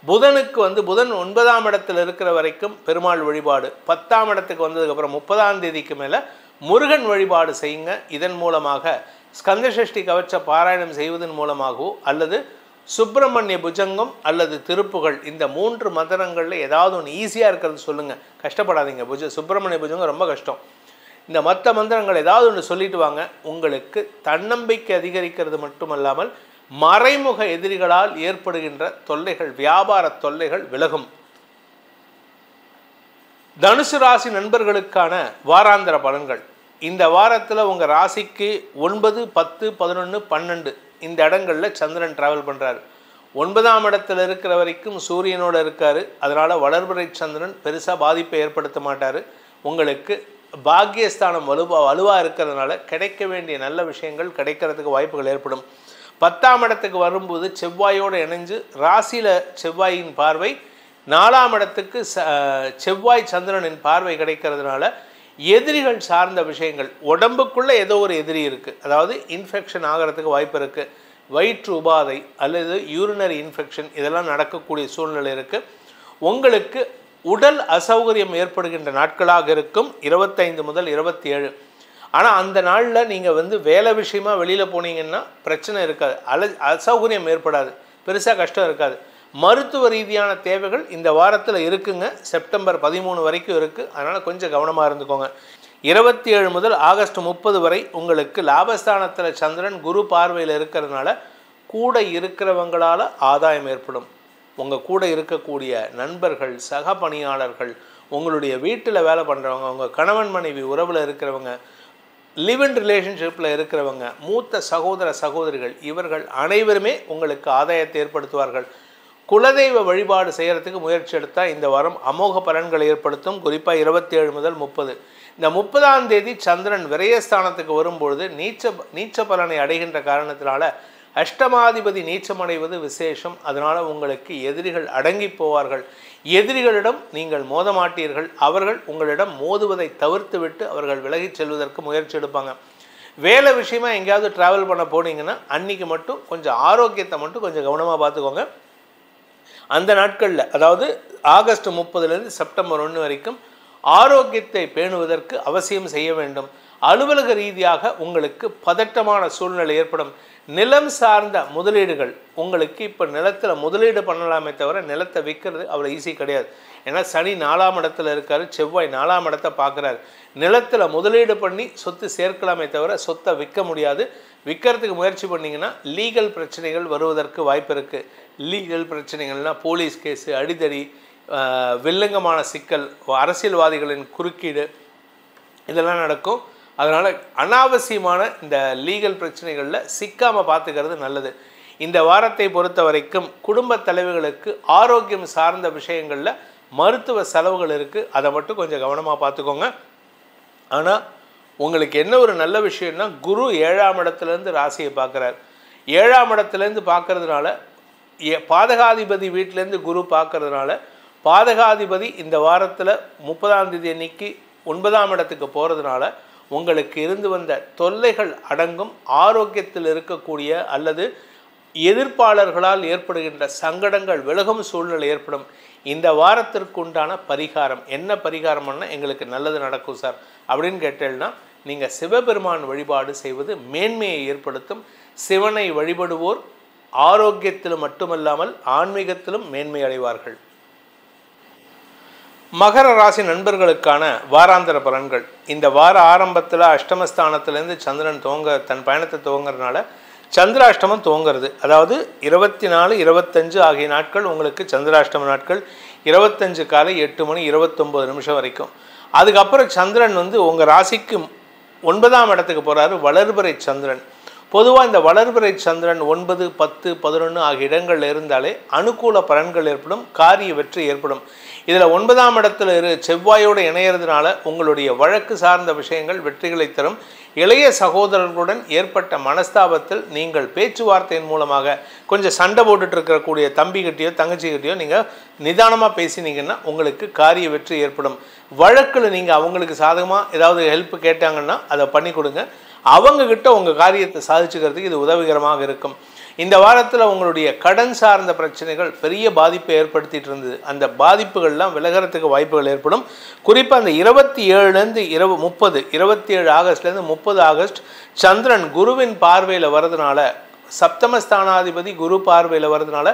புதனுக்கு புதன் 9ஆம் இடத்தில் இருக்கிற வரைக்கும் பெருமாள் வழிபாடு, 10ஆம் இடத்துக்கு வந்ததுக்கப்புறம் 30ஆம் தேதிக்கு மேலே முருகன் வழிபாடு செய்யுங்க. இதன் மூலமாக ஸ்கந்தசஷ்டி கவச்ச பாராயணம் செய்வதன் மூலமாகவோ அல்லது சுப்பிரமணிய புஜங்கம் அல்லது திருப்புகள், இந்த 3 மந்திரங்களில் ஏதாவது ஒன்று ஈஸியாக இருக்கிறது சொல்லுங்கள், கஷ்டப்படாதீங்க. சுப்பிரமணிய புஜங்கம் ரொம்ப கஷ்டம். இந்த மற்ற மந்திரங்கள் ஏதாவது ஒன்று சொல்லிட்டு வாங்க. உங்களுக்கு தன்னம்பிக்கை அதிகரிக்கிறது மட்டுமல்லாமல் மறைமுக எதிரிகளால் ஏற்படுகின்ற தொல்லைகள், வியாபார தொல்லைகள் விலகும். தனுசு ராசி நண்பர்களுக்கான வாராந்திர பலன்கள். இந்த வாரத்தில் உங்கள் ராசிக்கு 9, 10, 11, 12 இந்த இடங்களில் சந்திரன் டிராவல் பண்ணுறாரு. 9ஆம் இடத்துல இருக்கிற வரைக்கும் சூரியனோடு இருக்கார். அதனால் வளர்பிறை சந்திரன் பெருசாக பாதிப்பை ஏற்படுத்த மாட்டார். உங்களுக்கு பாக்கியஸ்தானம் வலுவாக இருக்கிறதுனால கிடைக்க வேண்டிய நல்ல விஷயங்கள் கிடைக்கிறதுக்கு வாய்ப்புகள் ஏற்படும். 10ஆம் இடத்துக்கு வரும்போது செவ்வாயோடு இணைஞ்சு ராசியில் செவ்வாயின் பார்வை, 4ஆம் இடத்துக்கு செவ்வாய் சந்திரனின் பார்வை கிடைக்கிறதுனால எதிரிகள் சார்ந்த விஷயங்கள், உடம்புக்குள்ளே ஏதோ ஒரு எதிரி இருக்குது, அதாவது இன்ஃபெக்ஷன் ஆகிறதுக்கு வாய்ப்பு இருக்குது. வயிற்று உபாதை அல்லது யூரினரி இன்ஃபெக்ஷன் இதெல்லாம் நடக்கக்கூடிய சூழ்நிலை இருக்குது. உங்களுக்கு உடல் அசௌகரியம் ஏற்படுகின்ற நாட்களாக இருக்கும் 25 முதல் 27. ஆனால் அந்த நாளில் நீங்கள் வேலை விஷயமாக வெளியில் போனீங்கன்னா பிரச்சனை இருக்காது, அசௌகரியம் ஏற்படாது, பெருசாக கஷ்டம் இருக்காது. மருத்துவ ரீதியான தேவைகள் இந்த வாரத்தில் இருக்குங்க. செப்டம்பர் 13 வரைக்கும் இருக்குது. அதனால் கொஞ்சம் கவனமாக இருந்துக்கோங்க. 27 முதல் ஆகஸ்ட் 30 வரை உங்களுக்கு லாபஸ்தானத்தில் சந்திரன் குரு பார்வையில் இருக்கிறதுனால கூட இருக்கிறவங்களால் ஆதாயம் ஏற்படும். உங்கள் கூட இருக்கக்கூடிய நண்பர்கள், சக பணியாளர்கள், உங்களுடைய வீட்டில் வேலை பண்ணுறவங்க, உங்கள் கணவன் மனைவி உறவில் இருக்கிறவங்க, லிவ் இன் ரிலேஷன்ஷிப்பில் இருக்கிறவங்க, மூத்த சகோதர சகோதரிகள், இவர்கள் அனைவருமே உங்களுக்கு ஆதாயத்தை ஏற்படுத்துவார்கள். குலதெய்வ வழிபாடு செய்கிறதுக்கு முயற்சி எடுத்தால் இந்த வாரம் அமோக பலன்களை ஏற்படுத்தும். குறிப்பாக 27 முதல் 30. இந்த 30ஆம் தேதி சந்திரன் விரயஸ்தானத்துக்கு வரும்பொழுது நீச்ச பலனை அடைகின்ற காரணத்தினால அஷ்டமாதிபதி நீச்சமடைவது விசேஷம். அதனால் உங்களுக்கு எதிரிகள் அடங்கி போவார்கள். எதிரிகளிடம் நீங்கள் மோத மாட்டீர்கள். அவர்கள் உங்களிடம் மோதுவதை தவிர்த்து விட்டு அவர்கள் விலகிச் செல்வதற்கு முயற்சி எடுப்பாங்க. வேலை விஷயமா எங்கேயாவது ட்ராவல் பண்ண போனீங்கன்னா அன்றைக்கி மட்டும் கொஞ்சம் ஆரோக்கியத்தை மட்டும் கொஞ்சம் கவனமாக பார்த்துக்கோங்க. அந்த நாட்களில், அதாவது ஆகஸ்ட் 30லேருந்து செப்டம்பர் 1 வரைக்கும் ஆரோக்கியத்தை பேணுவதற்கு அவசியம் செய்ய வேண்டும். அலுவலக ரீதியாக உங்களுக்கு பதட்டமான சூழ்நிலை ஏற்படும். நிலம் சார்ந்த முதலீடுகள், உங்களுக்கு இப்போ நிலத்தில் முதலீடு பண்ணலாமே தவிர நிலத்தை விற்கிறது அவ்வளோ ஈஸி கிடையாது. ஏன்னா சனி 4ஆம் இடத்துல இருக்கார், செவ்வாய் 4ஆம் இடத்தை பார்க்குறாரு. நிலத்தில் முதலீடு பண்ணி சொத்து சேர்க்கலாமே தவிர சொத்தை விற்க முடியாது. விற்கிறதுக்கு முயற்சி பண்ணிங்கன்னா லீகல் பிரச்சனைகள் வருவதற்கு வாய்ப்பு இருக்குது. லீகல் பிரச்சனைகள்னால் போலீஸ் கேஸு, அடிதடி, வில்லங்கமான சிக்கல், அரசியல்வாதிகளின் குறுக்கீடு இதெல்லாம் நடக்கும். அதனால் அனாவசியமான இந்த லீகல் பிரச்சனைகளில் சிக்காமல் பார்த்துக்கிறது நல்லது. இந்த வாரத்தை பொறுத்த வரைக்கும் குடும்ப தலைவர்களுக்கு ஆரோக்கியம் சார்ந்த விஷயங்களில் மருத்துவ செலவுகள் இருக்குது. அதை மட்டும் கொஞ்சம் கவனமாக பார்த்துக்கோங்க. ஆனால் உங்களுக்கு என்ன ஒரு நல்ல விஷயம்னா, குரு 7ஆம் இடத்துலேருந்து ராசியை பார்க்குறார். 7ஆம் இடத்துலேருந்து பார்க்கறதுனால, பாதகாதிபதி வீட்டிலேருந்து குரு பார்க்கறதுனால, பாதகாதிபதி இந்த வாரத்தில் 30ஆம் தேதி அன்னைக்கு 9ஆம் இடத்துக்கு போகிறதுனால உங்களுக்கு இருந்து வந்த தொல்லைகள் அடங்கும். ஆரோக்கியத்தில் இருக்கக்கூடிய அல்லது எதிர்ப்பாளர்களால் ஏற்படுகின்ற சங்கடங்கள் விலகும் சூழ்நிலை ஏற்படும். இந்த வாரத்திற்கு உண்டான பரிகாரம் என்ன? பரிகாரம்னா எங்களுக்கு நல்லது நடக்கும் சார் அப்படின்னு கேட்டேன்னா, நீங்கள் சிவபெருமான் வழிபாடு செய்வது மேன்மையை ஏற்படுத்தும். சிவனை வழிபடுவோர் ஆரோக்கியத்திலும் மட்டுமல்லாமல் ஆன்மீகத்திலும் மேன்மை அடைவார்கள். மகர ராசி நண்பர்களுக்கான வாராந்திர பலன்கள். இந்த வார ஆரம்பத்தில் அஷ்டமஸ்தானத்திலேருந்து சந்திரன் தன் பயணத்தை துவங்கிறதுனால சந்திராஷ்டமம் துவங்கிறது. அதாவது 24, 25 ஆகிய நாட்கள் உங்களுக்கு சந்திராஷ்டம நாட்கள். 25 காலை 8 மணி 29 நிமிஷம் வரைக்கும். அதுக்கப்புறம் சந்திரன் வந்து உங்கள் ராசிக்கு 9ஆம் இடத்துக்கு போகிறாரு, வளர்பிறை சந்திரன். பொதுவாக இந்த வளர்பிறை சந்திரன் 9, 10, 11 ஆகிய இடங்களில் இருந்தாலே அனுகூல பலன்கள் ஏற்படும், காரிய வெற்றி ஏற்படும். இதில் 9ஆம் இடத்துல செவ்வாயோடு இணையிறதுனால உங்களுடைய வழக்கு சார்ந்த விஷயங்கள் வெற்றிகளை தரும். இளைய சகோதரர்களுடன் ஏற்பட்ட மனஸ்தாபத்தில் நீங்கள் பேச்சுவார்த்தையின் மூலமாக கொஞ்சம் சண்டை போட்டுட்டு இருக்கக்கூடிய தம்பிக்கிட்டேயோ தங்கச்சிக்கிட்டேயோ நீங்கள் நிதானமாக பேசினீங்கன்னா உங்களுக்கு காரிய வெற்றி ஏற்படும். வழக்கில் நீங்கள் அவங்களுக்கு சாதகமாக ஏதாவது ஹெல்ப் கேட்டாங்கன்னா அதை பண்ணி கொடுங்க. அவங்கக்கிட்ட உங்கள் காரியத்தை சாதிச்சுக்கிறதுக்கு இது உதவிகரமாக இருக்கும். இந்த வாரத்தில் உங்களுடைய கடன் சார்ந்த பிரச்சனைகள் பெரிய பாதிப்பை ஏற்படுத்திட்டு இருந்தது. அந்த பாதிப்புகள்லாம் விலகிறதுக்கு வாய்ப்புகள் ஏற்படும். குறிப்பாக அந்த 27லேருந்து 30, 27 ஆகஸ்ட்லேருந்து 30 ஆகஸ்ட் சந்திரன் குருவின் பார்வையில் வர்றதுனால, சப்தமஸ்தானாதிபதி குரு பார்வையில் வர்றதுனால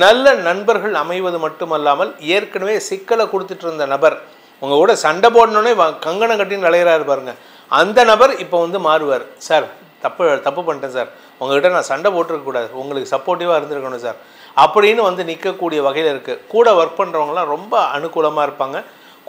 நல்ல நண்பர்கள் அமைவது மட்டுமல்லாமல் ஏற்கனவே சிக்கலை கொடுத்துட்டு இருந்த நபர் உங்கள் கூட சண்டை போடணுன்னே கங்கணம் கட்டின்னு அலையிறாரு பாருங்க, அந்த நபர் இப்போ வந்து மாறுவார். சார் தப்பு பண்ணிட்டேன் சார், உங்கள்கிட்ட நான் சண்டை போட்டிருக்கக்கூடாது, உங்களுக்கு சப்போர்ட்டிவாக இருந்திருக்கணும் சார் அப்படின்னு வந்து நிற்கக்கூடிய வகையில் இருக்குது. கூட ஒர்க் பண்ணுறவங்களாம் ரொம்ப அனுகூலமாக இருப்பாங்க.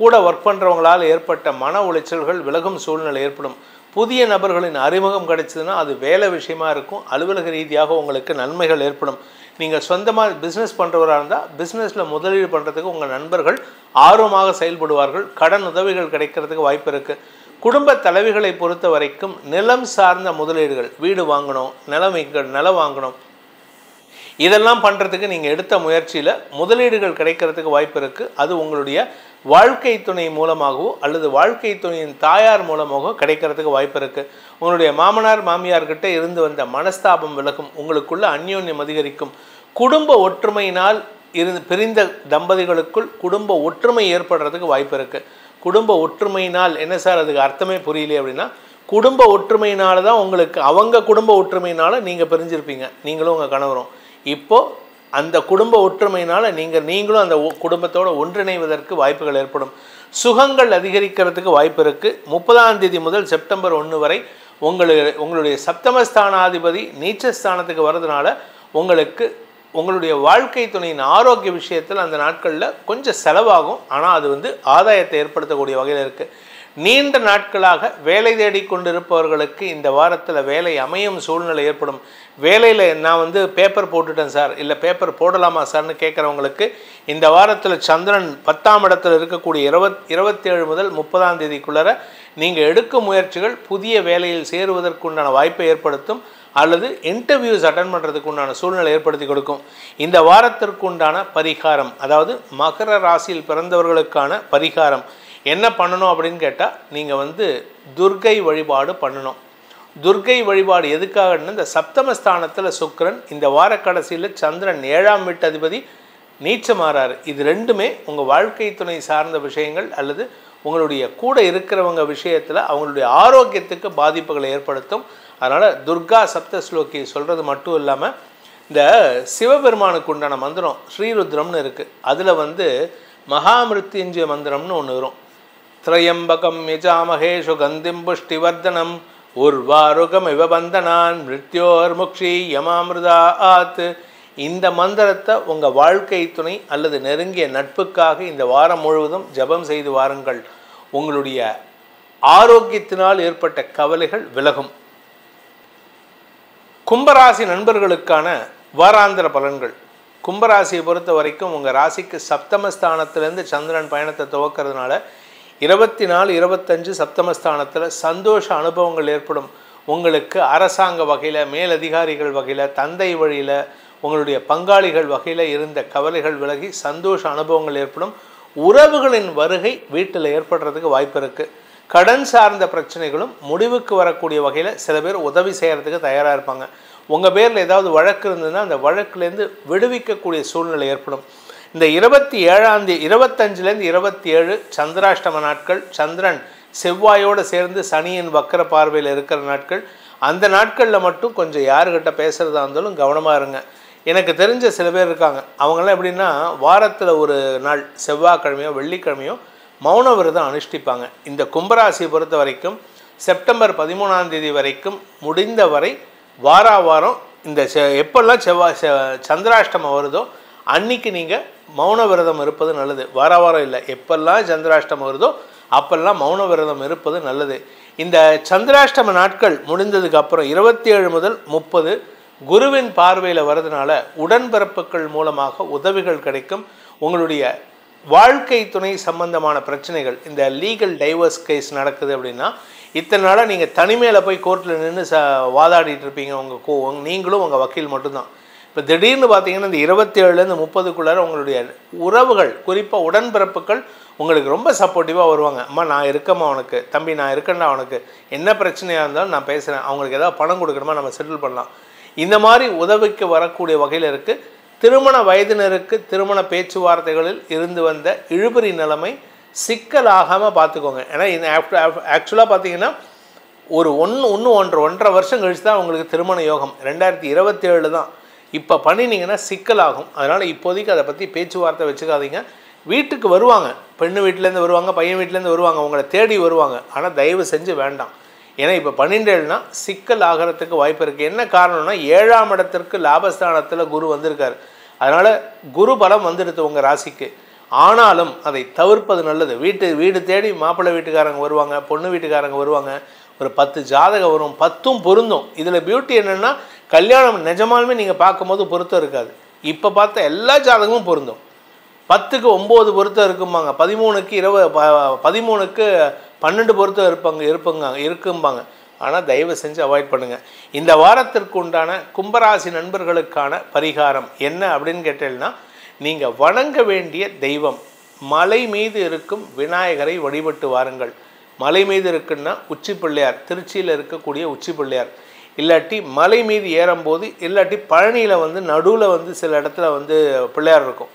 கூட ஒர்க் பண்ணுறவங்களால் ஏற்பட்ட மன உளைச்சல்கள் விலகும் சூழ்நிலை ஏற்படும். புதிய நபர்களின் அறிமுகம் கிடைச்சதுன்னா அது வேலை விஷயமா இருக்கும். அலுவலக ரீதியாக உங்களுக்கு நன்மைகள் ஏற்படும். நீங்கள் சொந்தமாக பிஸ்னஸ் பண்ணுறவராக இருந்தால் பிஸ்னஸில் முதலீடு பண்ணுறதுக்கு உங்கள் நண்பர்கள் ஆர்வமாக செயல்படுவார்கள். கடன் உதவிகள் கிடைக்கிறதுக்கு வாய்ப்பு இருக்குது. குடும்ப தலைவிகளை பொறுத்த வரைக்கும் நிலம் சார்ந்த முதலீடுகள், வீடு வாங்கணும், நிலம் வாங்கணும், இதெல்லாம் பண்ணுறதுக்கு நீங்கள் எடுத்த முயற்சியில் முதலீடுகள் கிடைக்கிறதுக்கு வாய்ப்பு இருக்குது. அது உங்களுடைய வாழ்க்கை துணை மூலமாகவோ அல்லது வாழ்க்கை துணையின் தாயார் மூலமாகவோ கிடைக்கிறதுக்கு வாய்ப்பு இருக்குது. உங்களுடைய மாமனார் மாமியார்கிட்ட இருந்து வந்த மனஸ்தாபம் விலகும். உங்களுக்குள்ள அந்யோன்யம் அதிகரிக்கும். குடும்ப ஒற்றுமையினால் பிரிந்த தம்பதிகளுக்குள் குடும்ப ஒற்றுமை ஏற்படுறதுக்கு வாய்ப்பு இருக்குது. குடும்ப ஒற்றுமையினால் என்ன சார், அதுக்கு அர்த்தமே புரியலையே அப்படின்னா, குடும்ப ஒற்றுமையினால தான் உங்களுக்கு அவங்க குடும்ப ஒற்றுமையினால் நீங்கள் பிரிஞ்சிருப்பீங்க, நீங்களும் உங்கள் கணவரும். இப்போது அந்த குடும்ப ஒற்றுமையினால் நீங்களும் அந்த குடும்பத்தோடு ஒன்றிணைவதற்கு வாய்ப்புகள் ஏற்படும். சுகங்கள் அதிகரிக்கிறதுக்கு வாய்ப்பு இருக்குது. 30ஆம் தேதி முதல் செப்டம்பர் 1 வரை உங்களுடைய சப்தமஸ்தானாதிபதி நீச்சஸ்தானத்துக்கு வர்றதுனால உங்களுடைய வாழ்க்கை துணையின் ஆரோக்கிய விஷயத்தில் அந்த நாட்களில் கொஞ்சம் செலவாகும். ஆனால் அது வந்து ஆதாயத்தை ஏற்படுத்தக்கூடிய வகையில் இருக்குது. நீண்ட நாட்களாக வேலை தேடிக்கொண்டிருப்பவர்களுக்கு இந்த வாரத்தில் வேலை அமையும் சூழ்நிலை ஏற்படும். வேலையில் நான் வந்து பேப்பர் போட்டுட்டேன் சார், இல்லை பேப்பர் போடலாமா சார்னு கேட்குறவங்களுக்கு இந்த வாரத்தில் சந்திரன் 10ஆம் இடத்துல இருக்கக்கூடிய 27 முதல் 30ஆம் தேதிக்குள்ளார நீங்கள் எடுக்கும் முயற்சிகள் புதிய வேலையில் சேருவதற்குண்டான வாய்ப்பை ஏற்படுத்தும் அல்லது இன்டர்வியூஸ் அட்டன் பண்ணுறதுக்கு உண்டான சூழ்நிலை ஏற்படுத்தி கொடுக்கும். இந்த வாரத்திற்குண்டான பரிகாரம், அதாவது மகர ராசியில் பிறந்தவர்களுக்கான பரிகாரம் என்ன பண்ணணும் அப்படின்னு கேட்டால், நீங்கள் வந்து துர்க்கை வழிபாடு பண்ணணும். துர்க்கை வழிபாடு எதுக்காகன்னா, இந்த சப்தமஸ்தானத்தில் சுக்கிரன், இந்த வார கடைசியில் சந்திரன் 7ஆம் வீட்டு அதிபதி நீச்சமாறாரு. இது ரெண்டுமே உங்கள் வாழ்க்கை துணை சார்ந்த விஷயங்கள் அல்லது உங்களுடைய கூட இருக்கிறவங்க விஷயத்தில் அவங்களுடைய ஆரோக்கியத்துக்கு பாதிப்புகளை ஏற்படுத்தும். அதனால் துர்கா சப்தஸ்லோகி சொல்கிறது மட்டும் இல்லாமல் இந்த சிவபெருமானுக்கு உண்டான மந்திரம் ஸ்ரீருத்ரம்னு இருக்குது. அதில் வந்து மகாமிருத்யுஞ்சய மந்திரம்னு ஒன்று வரும். திரையம்பகம் யஜாமஹே சுகந்திம் புஷ்டிவர்தனம் உர்வாருகம் இவ பந்தனான் மிருத்யோர் முக்ஷி யமாமிருதா ஆத். இந்த மந்திரத்தை உங்கள் வாழ்க்கை துணை அல்லது நெருங்கிய நட்புக்காக இந்த வாரம் முழுவதும் ஜபம் செய்து வாருங்கள். உங்களுடைய ஆரோக்கியத்தினால் ஏற்பட்ட கவலைகள் விலகும். கும்பராசி நண்பர்களுக்கான வாராந்திர பலன்கள். கும்பராசியை பொறுத்த வரைக்கும் உங்கள் ராசிக்கு சப்தமஸ்தானத்திலேருந்து சந்திரன் பயணத்தை துவக்கிறதுனால 24, 25 சப்தமஸ்தானத்தில் சந்தோஷ அனுபவங்கள் ஏற்படும். உங்களுக்கு அரசாங்க வகையில், மேலதிகாரிகள் வகையில், தந்தை வழியில், உங்களுடைய பங்காளிகள் வகையில் இருந்த கவலைகள் விலகி சந்தோஷ அனுபவங்கள் ஏற்படும். உறவுகளின் வருகை வீட்டில் ஏற்படுறதுக்கு வாய்ப்பு இருக்குது. கடன் சார்ந்த பிரச்சனைகளும் முடிவுக்கு வரக்கூடிய வகையில் சில பேர் உதவி செய்கிறதுக்கு தயாராக இருப்பாங்க. உங்கள் பேரில் ஏதாவது வழக்கு இருந்ததுன்னா அந்த வழக்குலேருந்து விடுவிக்கக்கூடிய சூழ்நிலை ஏற்படும். இந்த 25லேருந்து 27 சந்திராஷ்டம நாட்கள், சந்திரன் செவ்வாயோடு சேர்ந்து சனியின் வக்கர பார்வையில் இருக்கிற நாட்கள். அந்த நாட்களில் மட்டும் கொஞ்சம் யாருக்கிட்ட பேசுகிறதா இருந்தாலும் கவனமாக இருங்க. எனக்கு தெரிஞ்ச சில பேர் இருக்காங்க, அவங்களாம் எப்படின்னா வாரத்தில் ஒரு நாள் செவ்வாய்க்கிழமையோ வெள்ளிக்கிழமையோ மௌன விரதம் அனுஷ்டிப்பாங்க. இந்த கும்பராசியை பொறுத்த வரைக்கும் செப்டம்பர் 13ஆம் தேதி வரைக்கும் முடிந்த வரை வாரம் இந்த எப்பெல்லாம் சந்திராஷ்டமம் வருதோ அன்னைக்கு நீங்கள் மௌன விரதம் இருப்பது நல்லது. வாரம் இல்லை, எப்பெல்லாம் சந்திராஷ்டமம் வருதோ அப்பெல்லாம் மௌன விரதம் இருப்பது நல்லது. இந்த சந்திராஷ்டம நாட்கள் முடிந்ததுக்கு அப்புறம் 27 முதல் 30 குருவின் பார்வையில் வரதுனால உடன்பிறப்புகள் மூலமாக உதவிகள் கிடைக்கும். உங்களுடைய வாழ்க்கை துணை சம்பந்தமான பிரச்சனைகள், இந்த லீகல் டைவர்ஸ் கேஸ் நடக்குது அப்படின்னா, இத்தனை நாளாக நீங்கள் தனிமையில் போய் கோர்ட்டில் நின்று வாதாடிட்டு இருப்பீங்க, நீங்களும் உங்கள் வக்கீல் மட்டும்தான். இப்போ திடீர்னு பார்த்தீங்கன்னா இந்த 27லேருந்து 30க்குள்ளார உங்களுடைய உறவுகள், குறிப்பாக உடன்பிறப்புகள் உங்களுக்கு ரொம்ப சப்போர்ட்டிவாக வருவாங்க. அம்மா நான் இருக்கம்மா, உனக்கு தம்பி நான் இருக்கேன்டா, உனக்கு என்ன பிரச்சனையாக இருந்தாலும் நான் பேசுகிறேன், அவங்களுக்கு ஏதாவது பணம் கொடுக்கணுமா நம்ம செட்டில் பண்ணலாம். இந்த மாதிரி உதவிக்கு வரக்கூடிய வகையில் இருக்குது. திருமண வயதினருக்கு திருமண பேச்சுவார்த்தைகளில் இருந்து வந்த இழுபறி நிலைமை சிக்கலாகாமல் பார்த்துக்கோங்க. ஏன்னா இந்த ஆக்சுவலாக பார்த்தீங்கன்னா ஒரு 1.5 வருஷம் கழிச்சு தான் உங்களுக்கு திருமண யோகம். 2027 தான். இப்போ பண்ணினீங்கன்னா சிக்கலாகும். அதனால் இப்போதைக்கு அதை பற்றி பேச்சுவார்த்தை வச்சுக்காதீங்க. வீட்டுக்கு வருவாங்க, பெண்ணு வீட்டிலேருந்து வருவாங்க, பையன் வீட்டிலேருந்து வருவாங்க, உங்களை தேடி வருவாங்க. ஆனால் தயவு செஞ்சு வேண்டாம். ஏன்னா இப்போ 12னா சிக்கல் ஆகிறதுக்கு வாய்ப்பு இருக்குது. என்ன காரணம்னா 7ஆம் இடத்திற்கு லாபஸ்தானத்தில் குரு வந்திருக்காரு. அதனால் குரு பலம் வந்துடுது உங்கள் ராசிக்கு. ஆனாலும் அதை தவிர்ப்பது நல்லது. வீடு தேடி மாப்பிள்ளை வீட்டுக்காரங்க வருவாங்க, பொண்ணு வீட்டுக்காரங்க வருவாங்க. ஒரு 10 ஜாதகம் வரும், 10ம் பொருந்தும். இதில் பியூட்டி என்னென்னா கல்யாணம் நிஜமாலுமே நீங்கள் பார்க்கும்போது பொருத்தம் இருக்காது. இப்போ பார்த்த எல்லா ஜாதகமும் பொருந்தும். 10க்கு 9 பொருத்தம் இருக்கும்பாங்க, 13க்கு 12 பொருத்தம் இருக்கும்பாங்க. ஆனால் தயவு செஞ்சு அவாய்ட் பண்ணுங்கள். இந்த வாரத்திற்கு உண்டான கும்பராசி நண்பர்களுக்கான பரிகாரம் என்ன அப்படின்னு கேட்டீங்கன்னா, நீங்கள் வணங்க வேண்டிய தெய்வம் மலை மீது இருக்கும் விநாயகரை வழிபட்டு வாருங்கள். மலை மீது இருக்குன்னா உச்சி பிள்ளையார், திருச்சியில் இருக்கக்கூடிய உச்சி பிள்ளையார். இல்லாட்டி மலை மீது ஏறும்போது, இல்லாட்டி பழனியில் நடுவில் சில இடத்துல பிள்ளையார் இருக்கும்.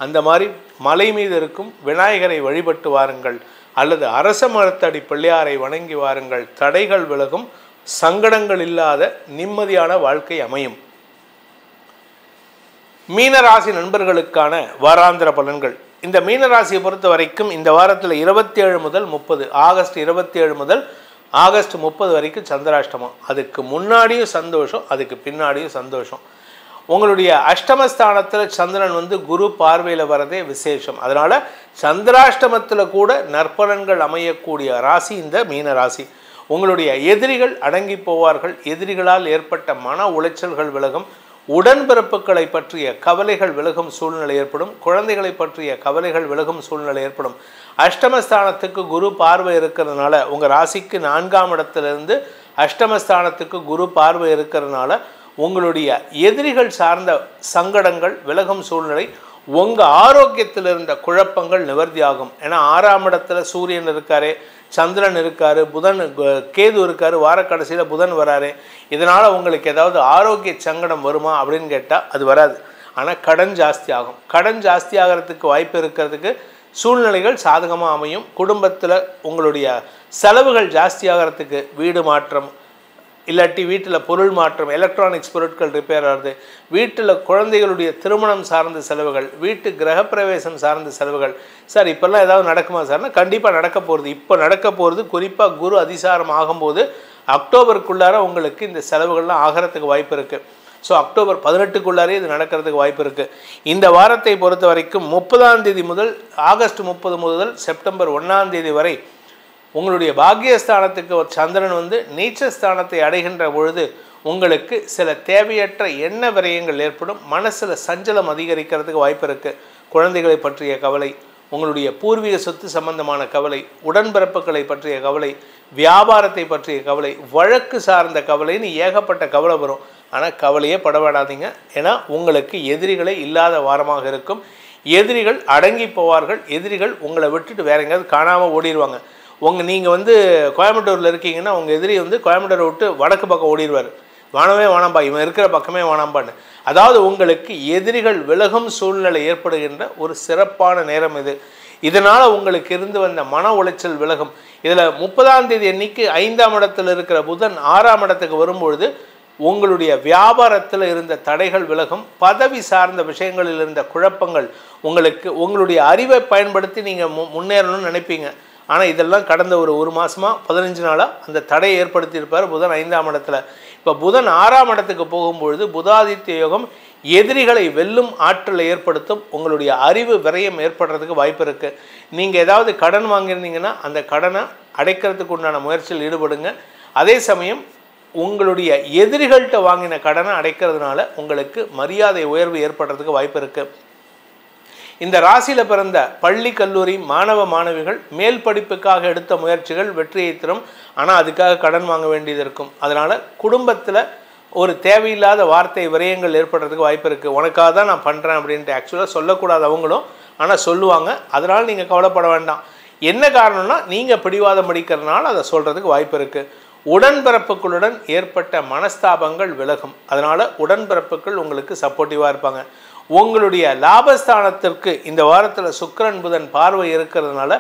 அந்த மாதிரி மலை மீது இருக்கும் விநாயகரை வழிபட்டு வாருங்கள். அல்லது அரச மரத்தடி பிள்ளையாரை வணங்கி வாருங்கள். தடைகள் விலகும், சங்கடங்கள் இல்லாத நிம்மதியான வாழ்க்கை அமையும். மீனராசி நண்பர்களுக்கான வாராந்திர பலன்கள். இந்த மீனராசியை பொறுத்த வரைக்கும் இந்த வாரத்தில் 27 முதல் 30, ஆகஸ்ட் 27 முதல் ஆகஸ்ட் 30 வரைக்கும் சந்திராஷ்டமம். அதுக்கு முன்னாடியும் சந்தோஷம், அதுக்கு பின்னாடியும் சந்தோஷம். உங்களுடைய அஷ்டமஸ்தானத்தில் சந்திரன் குரு பார்வையில் வரதே விசேஷம். அதனால் சந்திராஷ்டமத்தில் கூட நற்பலன்கள் அமையக்கூடிய ராசி இந்த மீன ராசி. உங்களுடைய எதிரிகள் அடங்கி போவார்கள். எதிரிகளால் ஏற்பட்ட மன உளைச்சல்கள் விலகும். உடன்பிறப்புகளை பற்றிய கவலைகள் விலகும் சூழ்நிலை ஏற்படும். குழந்தைகளை பற்றிய கவலைகள் விலகும் சூழ்நிலை ஏற்படும். அஷ்டமஸ்தானத்துக்கு குரு பார்வை இருக்கிறதுனால, உங்கள் ராசிக்கு 4ஆம் இடத்திலிருந்து அஷ்டமஸ்தானத்துக்கு குரு பார்வை இருக்கிறதுனால உங்களுடைய எதிரிகள் சார்ந்த சங்கடங்கள் விலகும் சூழ்நிலை. உங்கள் ஆரோக்கியத்தில் இருந்த குழப்பங்கள் நிவர்த்தியாகும். ஏன்னா 6ஆம் இடத்துல சூரியன் இருக்காரு, சந்திரன் இருக்காரு, புதன் கேது இருக்காரு, வாரக்கடைசியில் புதன் வராரு. இதனால் உங்களுக்கு ஏதாவது ஆரோக்கிய சங்கடம் வருமா அப்படின்னு கேட்டால் அது வராது. ஆனால் கடன் ஜாஸ்தி ஆகும். கடன் ஜாஸ்தி ஆகிறதுக்கு வாய்ப்பு இருக்கிறதுக்கு சூழ்நிலைகள் சாதகமாக அமையும். குடும்பத்தில் உங்களுடைய செலவுகள் ஜாஸ்தி ஆகிறதுக்கு வீடு மாற்றம், இல்லாட்டி வீட்டில் பொருள் மாற்றம், எலக்ட்ரானிக்ஸ் பொருட்கள் ரிப்பேர் ஆகுது, வீட்டில் குழந்தைகளுடைய திருமணம் சார்ந்த செலவுகள், வீட்டு கிரகப்பிரவேசம் சார்ந்த செலவுகள். சார் இப்போல்லாம் ஏதாவது நடக்குமா சார்னா கண்டிப்பாக நடக்க போகிறது. இப்போ நடக்க போகிறது குறிப்பாக குரு அதிசாரம் ஆகும்போது அக்டோபருக்குள்ளார உங்களுக்கு இந்த செலவுகள்லாம் ஆகிறதுக்கு வாய்ப்பு இருக்குது. ஸோ அக்டோபர் 18க்குள்ளாரே இது நடக்கிறதுக்கு வாய்ப்பு இருக்குது. இந்த வாரத்தை பொறுத்த வரைக்கும் 30ஆம் தேதி முதல் ஆகஸ்ட் 30 முதல் செப்டம்பர் 1ஆம் தேதி வரை உங்களுடைய பாக்கியஸ்தானத்துக்கு சந்திரன் நீச்சஸ்தானத்தை அடைகின்ற பொழுது உங்களுக்கு சில தேவையற்ற எண்ண விரயங்கள் ஏற்படும். மனசில் சஞ்சலம் அதிகரிக்கிறதுக்கு வாய்ப்பு இருக்குது. குழந்தைகளை பற்றிய கவலை, உங்களுடைய பூர்வீக சொத்து சம்பந்தமான கவலை, உடன்பிறப்புகளை பற்றிய கவலை, வியாபாரத்தை பற்றிய கவலை, வழக்கு சார்ந்த கவலைன்னு ஏகப்பட்ட கவலை வரும். ஆனால் கவலையே படவிடாதீங்க. ஏன்னா உங்களுக்கு எதிரிகளே இல்லாத வாரமாக இருக்கும். எதிரிகள் அடங்கி போவார்கள். எதிரிகள் உங்களை விட்டுட்டு வேற எங்கேயாவது காணாமல் ஓடிடுவாங்க. நீங்கள் கோயம்புத்தூரில் இருக்கீங்கன்னா உங்கள் எதிரி கோயம்புத்தூரை விட்டு வடக்கு பக்கம் ஓடிடுவார். வானமே வானாம்பா, இவன் இருக்கிற பக்கமே வானாம்பான்னு. அதாவது உங்களுக்கு எதிரிகள் விலகும் சூழ்நிலை ஏற்படுகின்ற ஒரு சிறப்பான நேரம் இது. இதனால் உங்களுக்கு இருந்து வந்த மன உளைச்சல் விலகும். இதில் 30ஆம் தேதி அன்னைக்கு 5ஆம் இடத்தில் இருக்கிற புதன் 6ஆம் இடத்துக்கு வரும்பொழுது உங்களுடைய வியாபாரத்தில் இருந்த தடைகள் விலகும். பதவி சார்ந்த விஷயங்களில் இருந்த குழப்பங்கள் உங்களுடைய அறிவை பயன்படுத்தி நீங்கள் முன்னேறணும்னு நினைப்பீங்க. ஆனால் இதெல்லாம் கடந்த ஒரு மாதமாக 15 நாளாக அந்த தடையை ஏற்படுத்தியிருப்பார் புதன் 5ஆம் இடத்துல. இப்போ புதன் 6ஆம் இடத்துக்கு போகும்பொழுது புதாதித்ய யோகம் எதிரிகளை வெல்லும் ஆற்றலை ஏற்படுத்தும். உங்களுடைய அறிவு விரயம் ஏற்படுறதுக்கு வாய்ப்பு இருக்குது. நீங்கள் ஏதாவது கடன் வாங்கியிருந்தீங்கன்னா அந்த கடனை அடைக்கிறதுக்கு உண்டான முயற்சியில் ஈடுபடுங்க. அதே சமயம் உங்களுடைய எதிரிகள்கிட்ட வாங்கின கடனை அடைக்கிறதுனால உங்களுக்கு மரியாதை உயர்வு ஏற்படுறதுக்கு வாய்ப்பு இருக்குது. இந்த ராசியில் பிறந்த பள்ளி கல்லூரி மாணவ மாணவிகள் மேல் படிப்புக்காக எடுத்த முயற்சிகள் வெற்றியை தரும். ஆனால் அதுக்காக கடன் வாங்க வேண்டியது இருக்கும். அதனால் குடும்பத்தில் ஒரு தேவையில்லாத வார்த்தை விரயங்கள் ஏற்படுறதுக்கு வாய்ப்பு இருக்குது. உனக்காக தான் நான் பண்ணுறேன் அப்படின்ட்டு ஆக்சுவலாக சொல்லக்கூடாது அவங்களும், ஆனால் சொல்லுவாங்க. அதனால் நீங்கள் கவலைப்பட வேண்டாம். என்ன காரணம்னா நீங்கள் பிடிவாதம் படிக்கிறதுனால அதை சொல்கிறதுக்கு வாய்ப்பு இருக்குது. உடன்பிறப்புகளுடன் ஏற்பட்ட மனஸ்தாபங்கள் விலகும். அதனால் உடன்பிறப்புகள் உங்களுக்கு சப்போர்ட்டிவாக இருப்பாங்க. உங்களுடைய லாபஸ்தானத்திற்கு இந்த வாரத்தில் சுக்கிரன் புதன் பார்வை இருக்கிறதுனால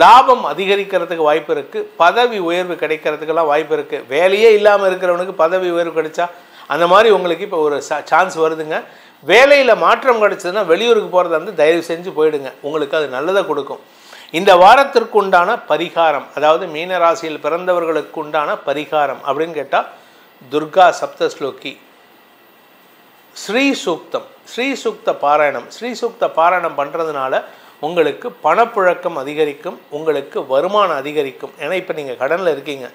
லாபம் அதிகரிக்கிறதுக்கு வாய்ப்பு இருக்குது. பதவி உயர்வு கிடைக்கிறதுக்கெல்லாம் வாய்ப்பு இருக்குது. வேலையே இல்லாமல் இருக்கிறவனுக்கு பதவி உயர்வு கிடைச்சா அந்த மாதிரி உங்களுக்கு இப்போ ஒரு சான்ஸ் வருதுங்க. வேலையில் மாற்றம் கிடைச்சதுன்னா வெளியூருக்கு போகிறதா வந்து தயவு செஞ்சு போயிடுங்க. உங்களுக்கு அது நல்லதை கொடுக்கும். இந்த வாரத்திற்கு உண்டான பரிகாரம், அதாவது மீன ராசியில் பிறந்தவர்களுக்கு உண்டான பரிகாரம் அப்படின்னு கேட்டால் துர்கா சப்தஸ்லோகி, ஸ்ரீ சூக்தம், ஸ்ரீ சூக்த பாராயணம். ஸ்ரீ சூக்த பாராயணம் பண்ணுறதுனால உங்களுக்கு பணப்புழக்கம் அதிகரிக்கும், உங்களுக்கு வருமானம் அதிகரிக்கும். ஏன்னா இப்போ நீங்கள் கடனில் இருக்கீங்க.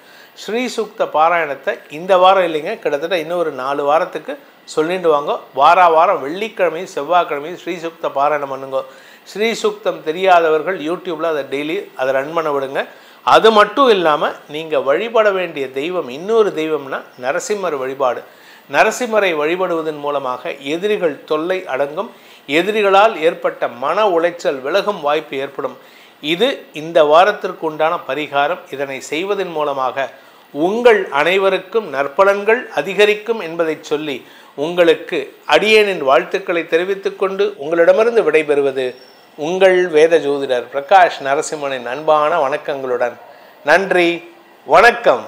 ஸ்ரீ சூக்த பாராயணத்தை இந்த வாரம் இல்லைங்க, கிட்டத்தட்ட இன்னும் ஒரு 4 வாரத்துக்கு சொல்லிட்டு வாங்க. வாரம் வெள்ளிக்கிழமையும் செவ்வாய்க்கிழமையும் ஸ்ரீ சூக்த பாராயணம் பண்ணுங்க. ஸ்ரீ சூக்தம் தெரியாதவர்கள் யூடியூப்பில் அதை டெய்லி அதை ரன் பண்ண விடுங்க. அது மட்டும் இல்லாமல் நீங்கள் வழிபட வேண்டிய தெய்வம் இன்னொரு தெய்வம்னா நரசிம்மர் வழிபாடு. நரசிம்மரை வழிபடுவதன் மூலமாக எதிரிகள் தொல்லை அடங்கும். எதிரிகளால் ஏற்பட்ட மன உளைச்சல் விலகும் வாய்ப்பு ஏற்படும். இது இந்த வாரத்திற்கு உண்டான பரிகாரம். இதனை செய்வதன் மூலமாக உங்கள் அனைவருக்கும் நற்பலன்கள் அதிகரிக்கும் என்பதை சொல்லி உங்களுக்கு அடியேனின் வாழ்த்துக்களை தெரிவித்துக் கொண்டு உங்களிடமிருந்து விடைபெறுவது உங்கள் வேத ஜோதிடர் பிரகாஷ் நரசிம்மனின் அன்பான வணக்கங்களுடன். நன்றி, வணக்கம்.